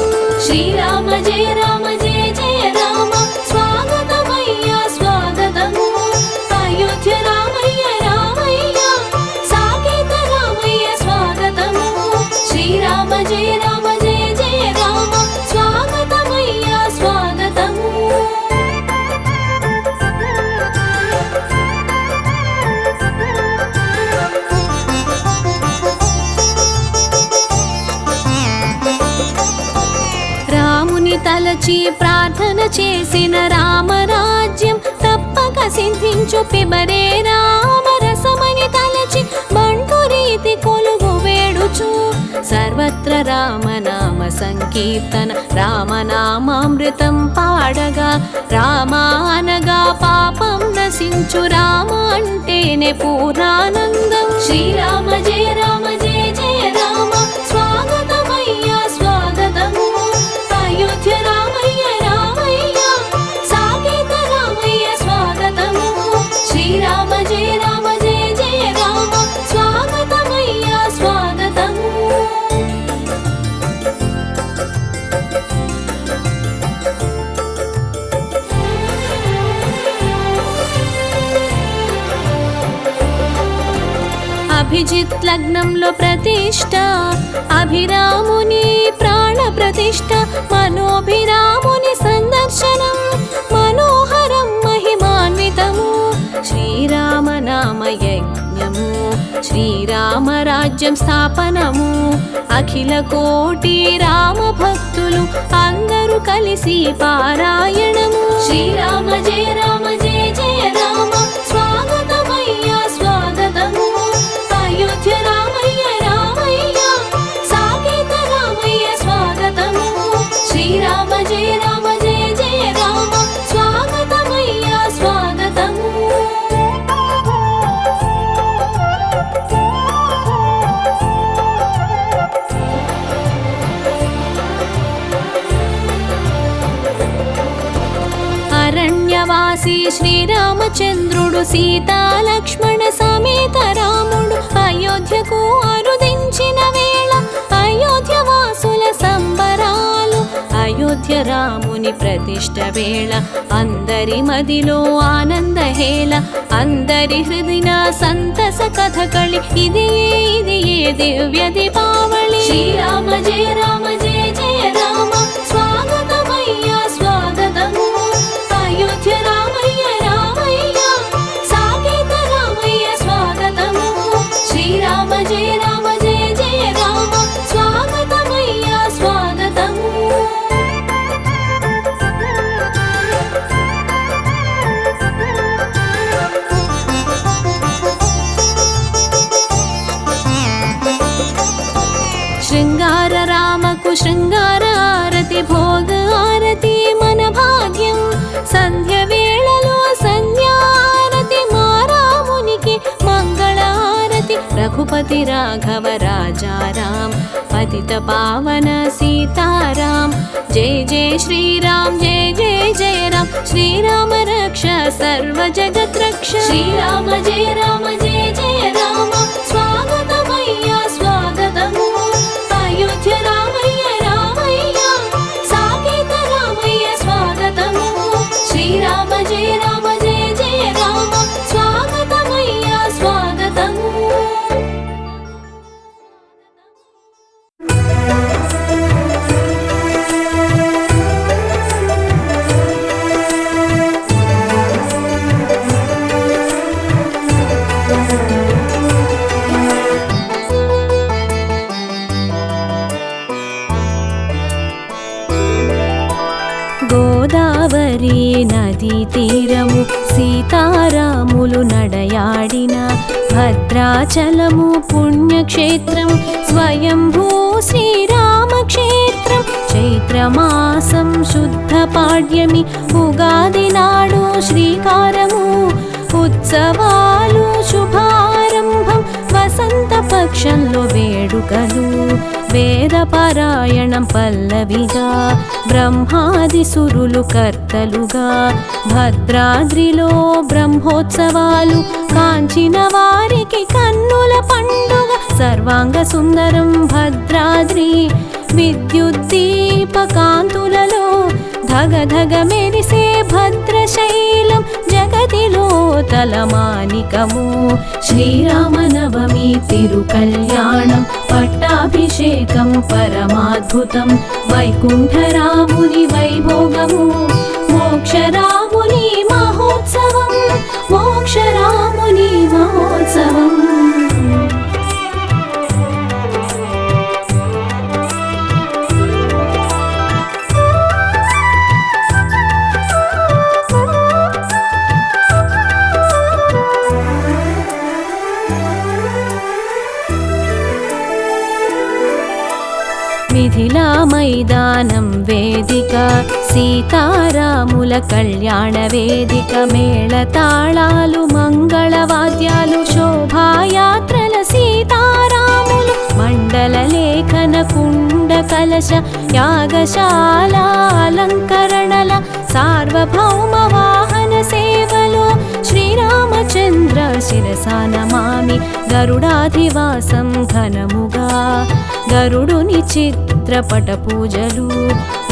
Speaker 2: శ్రీరామ జయ రామ జయ జయ రామ స్వాగతమయ్యా స్వాగతము అయోధ్య రామయ్య రామయ్య సాకేత రామయ్య స్వాగతము శ్రీరామ జయ రామ జయ జయ రామ స్వాగతమయ్యా స్వాగతము
Speaker 1: రాముని తలచి ప్రార్థన చేసిన రామరాజ్యం తప్పక సిద్ధించు పిబరే రామరసమని తలచి బంటు రీతి కొలుగు వేడుచు సర్వత్ర రామనామ సంకీర్తన రామనామామృతం పాడగా రామానగా పాపం నశించు రామ అంటేనే పూర్ణానందం
Speaker 2: శ్రీరామ జయ రామ జయ జయ రామ స్వాగతమయ్యా స్వాగతము అయోధ్య రామయ్య రామయ్య సాకేత రామయ్య స్వాగతము శ్రీరామ జయ రామ జయ జయ రామ స్వాగతమయ్యా స్వాగతము
Speaker 1: అభిజిత్ లగ్నంలో ప్రతిష్ట అభిరాముని ప్రాణ ప్రతిష్ట మనోభిరాముని సందర్శనం మనోహరం మహిమాన్వితము శ్రీరామనామ యజ్ఞము శ్రీరామరాజ్యం స్థాపనము అఖిల కోటి రామ భక్తులు అందరూ కలిసి పారాయణము
Speaker 2: శ్రీరామ జయ రామ జయ జయ రామ స్వాగతమయ్యా స్వాగతము అయోధ్య రామయ్య రామయ్య సాకేత రామయ్య స్వాగతము శ్రీరామ జయ రామ జయ జయ రామ స్వాగతమయ్యా స్వాగతము
Speaker 1: అరణ్యవాసి శ్రీరామచంద్రుడు సీతా లక్ష్మణ సమేత రాముడు అయోధ్యకు అరుదించిన వేళ అయోధ్య వాసుల సంబరాలు అయోధ్య రాముని ప్రతిష్ట వేళ అందరి మదిలో ఆనందహేళ అందరి హృదయ సంతస కథకళి ఇదియే దివ్య దీపావళి
Speaker 2: శ్రీరామ జయ రామ జయ జయ రామ స్వాగతమయ్యా స్వాగతము అయోధ్య రామయ్య రామయ్య సాకేత రామయ్య స్వాగతము శ్రీరామ జయ రామ జయ జయ రామ స్వాగతమయ్యా స్వాగతము
Speaker 1: శృంగార రామకు శృంగార ఆరతి భోగ ఆరతి మన భాగ్యం సంధ్య వేళలో సంధ్యారతి మా రామునికి మంగళారతి రఘుపతి రాఘవ రాజారాం పతిత పావన సీతారాం జయ జయ శ్రీరామ్ జయ జయ జయ రామ్ శ్రీరామ రక్ష సర్వ జగత్ రక్ష
Speaker 2: శ్రీరామ జయ రామ జయ జయ రామ స్వాగతమయ్యా స్వాగతము
Speaker 1: గోదావరి నదీ తీరము సీతారాములు నడయాడిన భద్రాచలము పుణ్యక్షేత్రం స్వయంభూ శ్రీరామక్షేత్రం చైత్రమాసం శుద్ధ పాడ్యమి ఉగాది నాడు శ్రీకారము ఉత్సవాలు శుభారంభం వసంత పక్షంలో వేడుకలు వేద పారాయణం పల్లవిగా బ్రహ్మాది సురులు కర్తలుగా భద్రాద్రిలో బ్రహ్మోత్సవాలు కాంచిన వారికి కన్నుల పండుగ సర్వాంగ సుందరం భద్రాద్రి విద్యుద్దీపకాంతులలో ధగధగ మెరిసే భద్రశైలం జగతిలో తలమానికము శ్రీరామనవమి తిరుకల్యాణం పట్టాభిషేకం పరమాద్భుతం వైకుంఠరాముని వైభోగము మోక్షరాముని మహోత్సవం మోక్షరాముని మహోత్సవం మిథిలా మైదానం వేదిక సీతారాముల కళ్యాణ వేదిక మేళతాళాలు మంగళవాద్యాలు శోభాయాత్రల సీతారాములు మండల లేఖన కుండ కలశ యాగశాల అలంకరణల సార్వభౌమ వాహన సేవలో శ్రీరామచంద్ర శిరసా నమామి గరుడాధివాసం ఘనముగా గరుడుని చిత్రపట పూజలు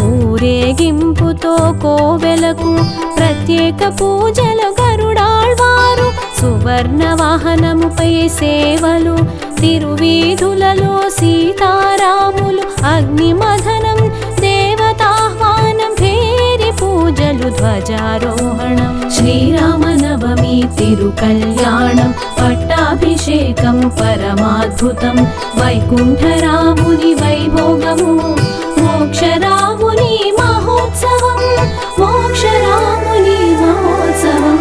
Speaker 1: ఊరేగింపుతో కోవెలకు ప్రత్యేక పూజలు గరుడాళ్వారు సువర్ణ వాహనముపై సేవలు తిరువీధులలో సీతారాములు అగ్నిమథనం దేవతాహ్వానం భేరి పూజలు ధ్వజారోహణం శ్రీరామనవమి తిరుకల్యాణం పట్టాభిషేకం పరమాద్భుతం వైకుంఠరాముని వైభోగము మోక్షరాముని మహోత్సవం మోక్షరాముని మహోత్సవం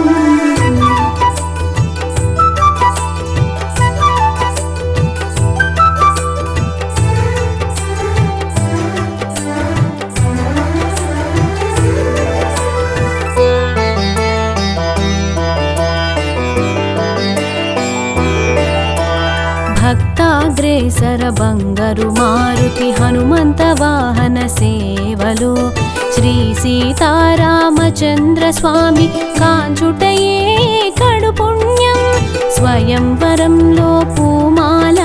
Speaker 1: భక్తాగ్రేసర బంగారు మారుతి హనుమంత వాహన సేవలు శ్రీ సీతారామచంద్ర స్వామి కాంచుటయే కడు పుణ్యం స్వయంవరంలో పూమాల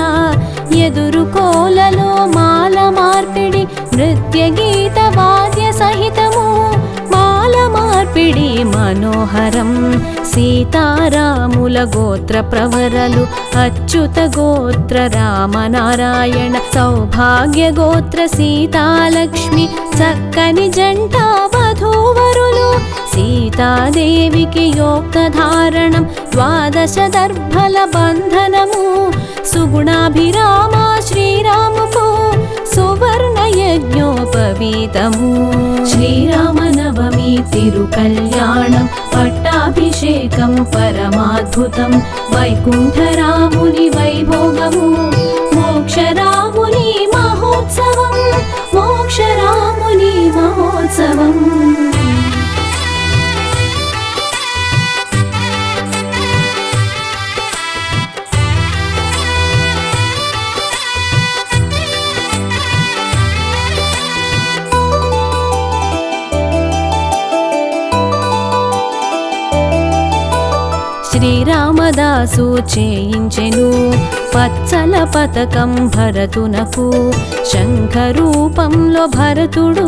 Speaker 1: ఎదురుకోలలో మాల మార్పిడి నృత్య గీత వాద్య సహితము మాల మార్పిడి మనోహరం సీతారాముల గోత్ర ప్రవరలు అచ్యుత గోత్ర రామనారాయణ సౌభాగ్య గోత్ర సీతాలక్ష్మి చక్కని జంట వధూవరులు సీతాదేవికి యోక్తధారణం ద్వాదశ దర్భల బంధనము సుగుణాభిరామ శ్రీరాముకు సువర్ణ యజ్ఞోపవీతము శ్రీరామనవమి తిరుకల్యాణం పట్టాభిషేకం పరమాద్భుతం వైకుంఠరాముని వైభోగము మోక్షరాముని మహోత్సవం మోక్షరాముని మహోత్సవం శ్రీరామదాసు చేయించెను పచ్చల పతకం భరతునకు శంఖరూపంలో భరతుడు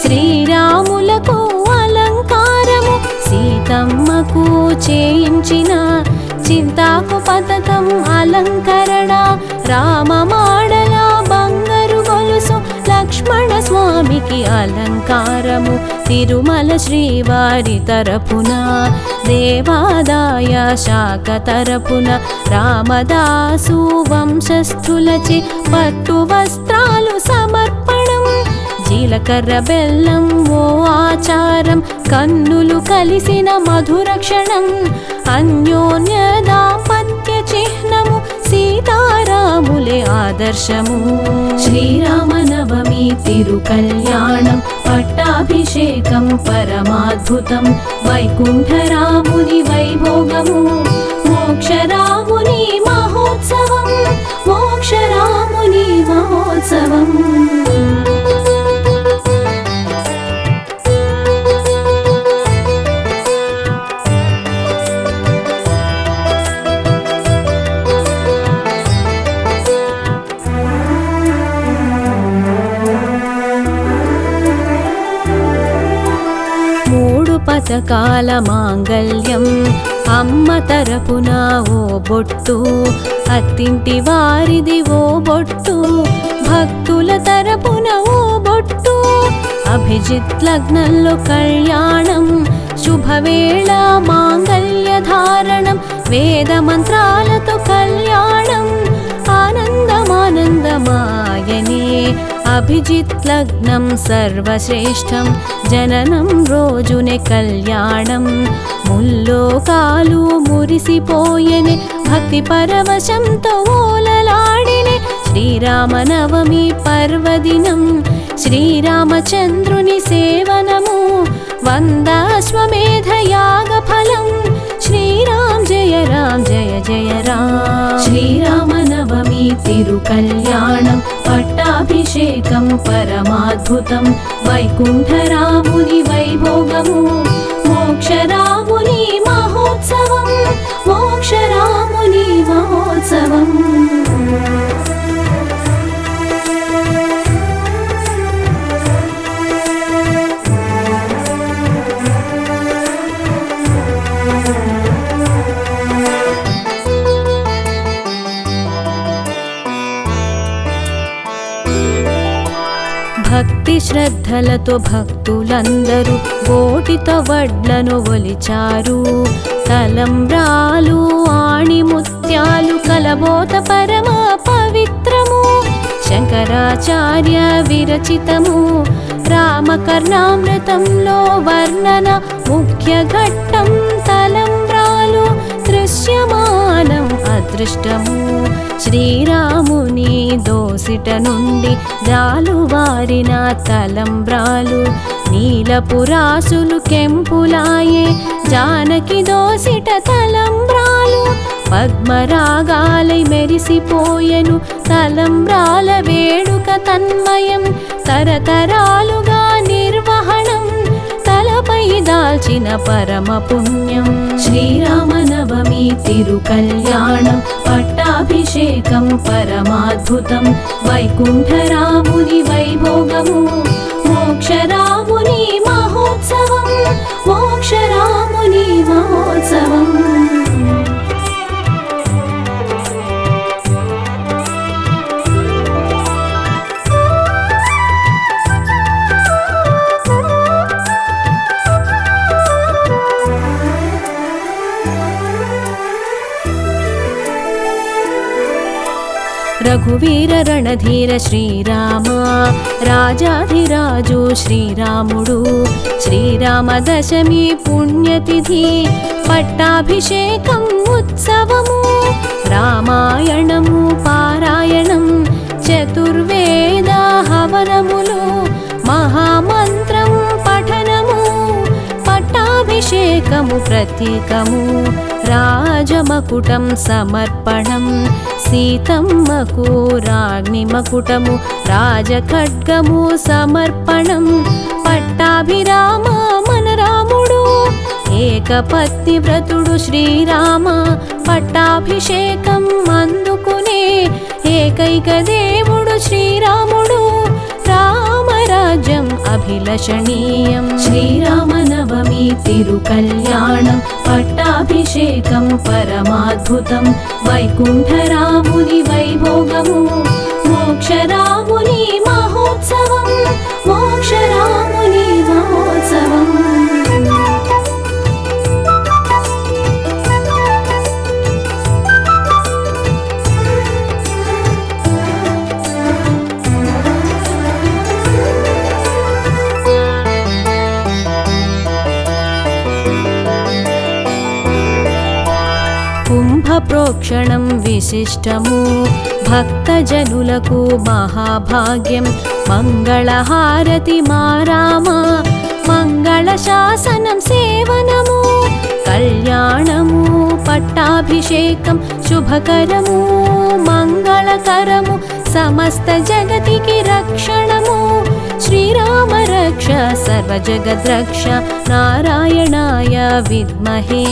Speaker 1: శ్రీరాములకు అలంకారము సీతమ్మకు చేయించిన చింతాకు పతకం అలంకరణ రామమాడల బంగారు గొలుసు లక్ష్మణ స్వామికి అలంకారము తిరుమల శ్రీవారి తరపున దేవాదాయ శాఖ తరపున రామదాసు వంశస్థులచే పట్టు వస్త్రాలు సమర్పణం జీల జీలకర్ర బెల్లం ఓ ఆచారం, కన్నులు కలిసిన మధుర క్షణం, అన్యోన్య దాంపత్య చిహ్నము, సీతారాములే ఆదర్శము. శ్రీరామనవమి తిరుకల్యాణం, పట్టాభిషేకం పరమాద్భుతం, వైకుంఠరాముని వైభోగము, మోక్షరాముని మహోత్సవం, మోక్షరాముని మహోత్సవం. పథకాల మాంగళ్యం, అమ్మ తరపున ఓ బొట్టు, అత్తింటి వారిది ఓ బొట్టు, భక్తుల తరపున ఓ బొట్టు, అభిజిత్ లగ్నంలో కళ్యాణం, శుభవేళ మాంగళ్య ధారణం, వేద మంత్రాలతో కళ్యాణం, ఆనందమానందమాయనే అభిజిత్ లగ్నం సర్వశ్రేష్టం, జననం రోజునే కళ్యాణం, ముల్లోకాలు మురిసిపోయెనే, భక్తి పరవశంతో ఓలలాడినే, శ్రీరామనవమి పర్వదినం, శ్రీరామచంద్రుని సేవనము, వందాశ్వమేధ యాగ ఫలం, శ్రీరామ్ జయ రామ్ జయ జయ రామ్. శ్రీరామనవమి తిరుకల్యాణం, పట్టాభిషేకం పరమాద్భుతం, వైకుంఠరాముని వైభోగము, మోక్షరాముని మహోత్సవం, మోక్షరాముని మహోత్సవం. భక్తి శ్రద్ధలతో భక్తులందరూ కోటితో వడ్లను ఒలిచారు, తలంబ్రాలు ఆణిముత్యాలు కలబోత పరమ పవిత్రము, శంకరాచార్య విరచితము, రామకర్ణామృతంలో వర్ణన ముఖ్య ఘట్టం, తలంబ్రాలు దృశ్యమానం అదృష్టము, శ్రీరాముని దోసిట నుండి జాలువారిన తలంబ్రాలు, నీలపురాసులు కెంపులాయే, జానకి దోసిట తలంబ్రాలు, పద్మరాగాలై మెరిసిపోయెను, తలంబ్రాల వేడుక తన్మయం, తరతరాలుగా నిర్వహణం, తలపై దాల్చిన పరమ పుణ్యం. శ్రీరామనవమి తిరుకల్యాణం, పట్టాభిషేకం పరమాద్భుతం, వైకుంఠరాముని వైభోగము, మోక్షరాముని మహోత్సవం, మోక్షరాముని మహోత్సవం. రఘువీర రణధీర శ్రీరామ, రాజాధిరాజు శ్రీరాముడు, శ్రీరామ దశమి పుణ్యతిథి, పట్టాభిషేకం ఉత్సవము, రామాయణము పారాయణం, చతుర్వేద హవనములు, మహామంత్రం పఠనము, పట్టాభిషేకము ప్రత్యేకము, రాజమకుటం సమర్పణం, సీతమ్మకు రాజ్ఞిమకుటము, రాజఖడ్గము సమర్పణం, పట్టాభిరామ మన రాముడు, ఏకపత్ని వ్రతుడు శ్రీరామ, పట్టాభిషేకం అందుకునే ఏకైక దేవుడు శ్రీరాముడు, రామరాజ్యం అభిలషణీయం. శ్రీరామనవమి తిరుకల్యాణం, పట్టాభిషేకం పరమాద్భుతం, వైకుంఠరాముని వైభోగము, మోక్షరాముని మహోత్సవం, మోక్షరాముని మహోత్సవం. రక్షణం విశిష్టము భక్తజనులకు మహాభాగ్యం మంగళహారతి మా రామ మంగళ శాసనం సేవనము కళ్యాణము పట్టాభిషేకం శుభకరము మంగళకరము సమస్త జగతికి రక్షణము శ్రీరామ రక్ష సర్వజగద్రక్ష నారాయణాయ విద్మహే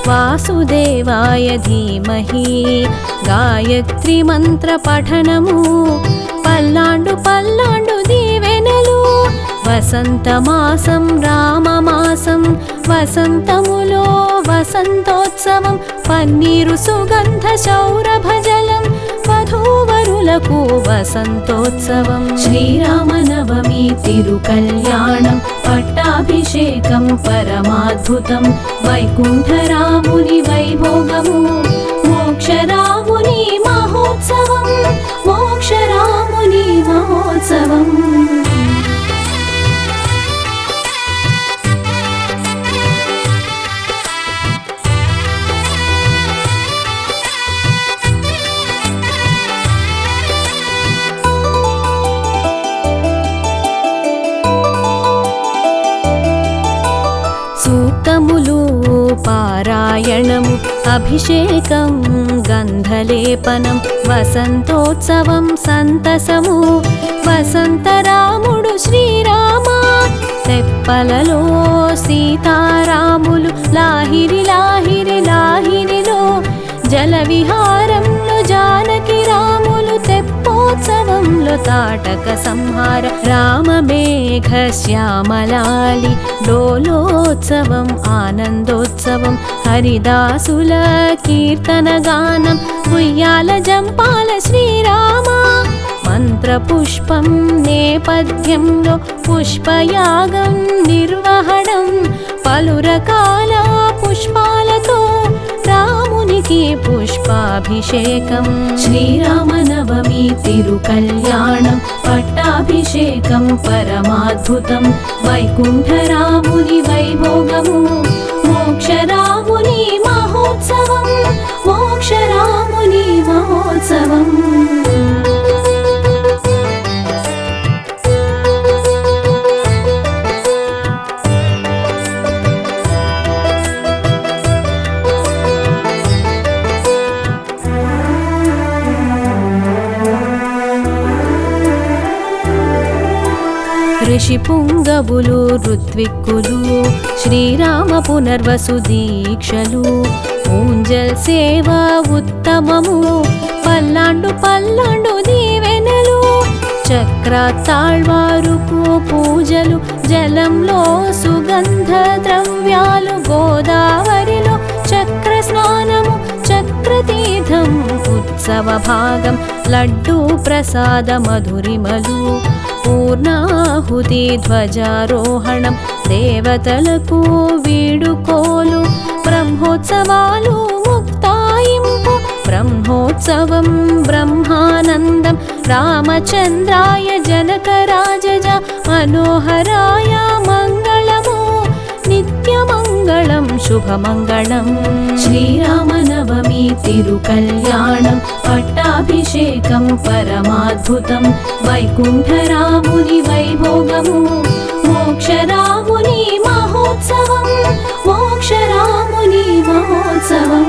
Speaker 1: వాసుదేవాయ ధీమహి గాయత్రి మంత్ర పఠనము పల్లాండు పల్లాండు దీవెనలు వసంతమాసం రామమాసం వసంతములో వసంతోత్సవం పన్నీరు సుగంధ సౌరభజలం వధూవరులకు వసంతోత్సవం శ్రీరామనవమి తిరుకల్యాణం పట్టాభిషేకం పరమాద్భుతం వైకుంఠరాముని వైభోగము మోక్షరాముని మహోత్సవం మోక్షరాముని మహోత్సవం సూక్తములు పారాయణము అభిషేకం గంధలేపనం వసంతోత్సవం సంతసము వసంతరాముడు శ్రీరామ తెప్పలలో సీతారాములు లాహిరి లాహిరి లాహిరిలో జల విహారంలో జానకి రాములు తెప్పోత్సవంలో తాటక సంహార రామమేఘ శ్యామలాలి డోలోత్సవం ఆనందోత్సవం హరిదాసుల కీర్తన గానం ఉయ్యాల జంపాల శ్రీరామ మంత్రపుష్పం నేపథ్యంలో పుష్పయాగం నిర్వహణం పలు రకాల పుష్పాలతో రామునికి పుష్పాభిషేకం శ్రీరామనవమి తిరుకల్యాణం పట్టాభిషేకం పరమాద్భుతం వైకుంఠరాముని వైభోగము మోక్షరాముని మహోత్సవం మోక్షరాముని మహోత్సవం ఋషి పుంగవులు ఋత్విక్కులు శ్రీరామ పునర్వసు దీక్షలు ఊంజల్ సేవ ఉత్తమము పల్లాండు పల్లాండు దీవెనలు చక్రతాళ్వారుకు పూజలు జలంలో సుగంధ ద్రవ్యాలు గోదావరిలో చక్ర స్నానము చక్రతీర్థం ఉత్సవ భాగం లడ్డూ ప్రసాద మధురిమలు పూర్ణాహుతి ధ్వజారోహణం దేవతలకు వీడుకోలు బ్రహ్మోత్సవాలు ముక్తాయింపు బ్రహ్మోత్సవం బ్రహ్మానందం రామచంద్రాయ జనకరాజజ మనోహరాయ మంగళము నిత్యమంగళం శుభమంగళం శ్రీరామనవమి తిరుకల్యాణం పట్టాభిషేకం పరమాద్భుతం వైకుంఠరాముని వైభోగము మోక్షరాముని మహోత్సవం మోక్షరాముని మహోత్సవం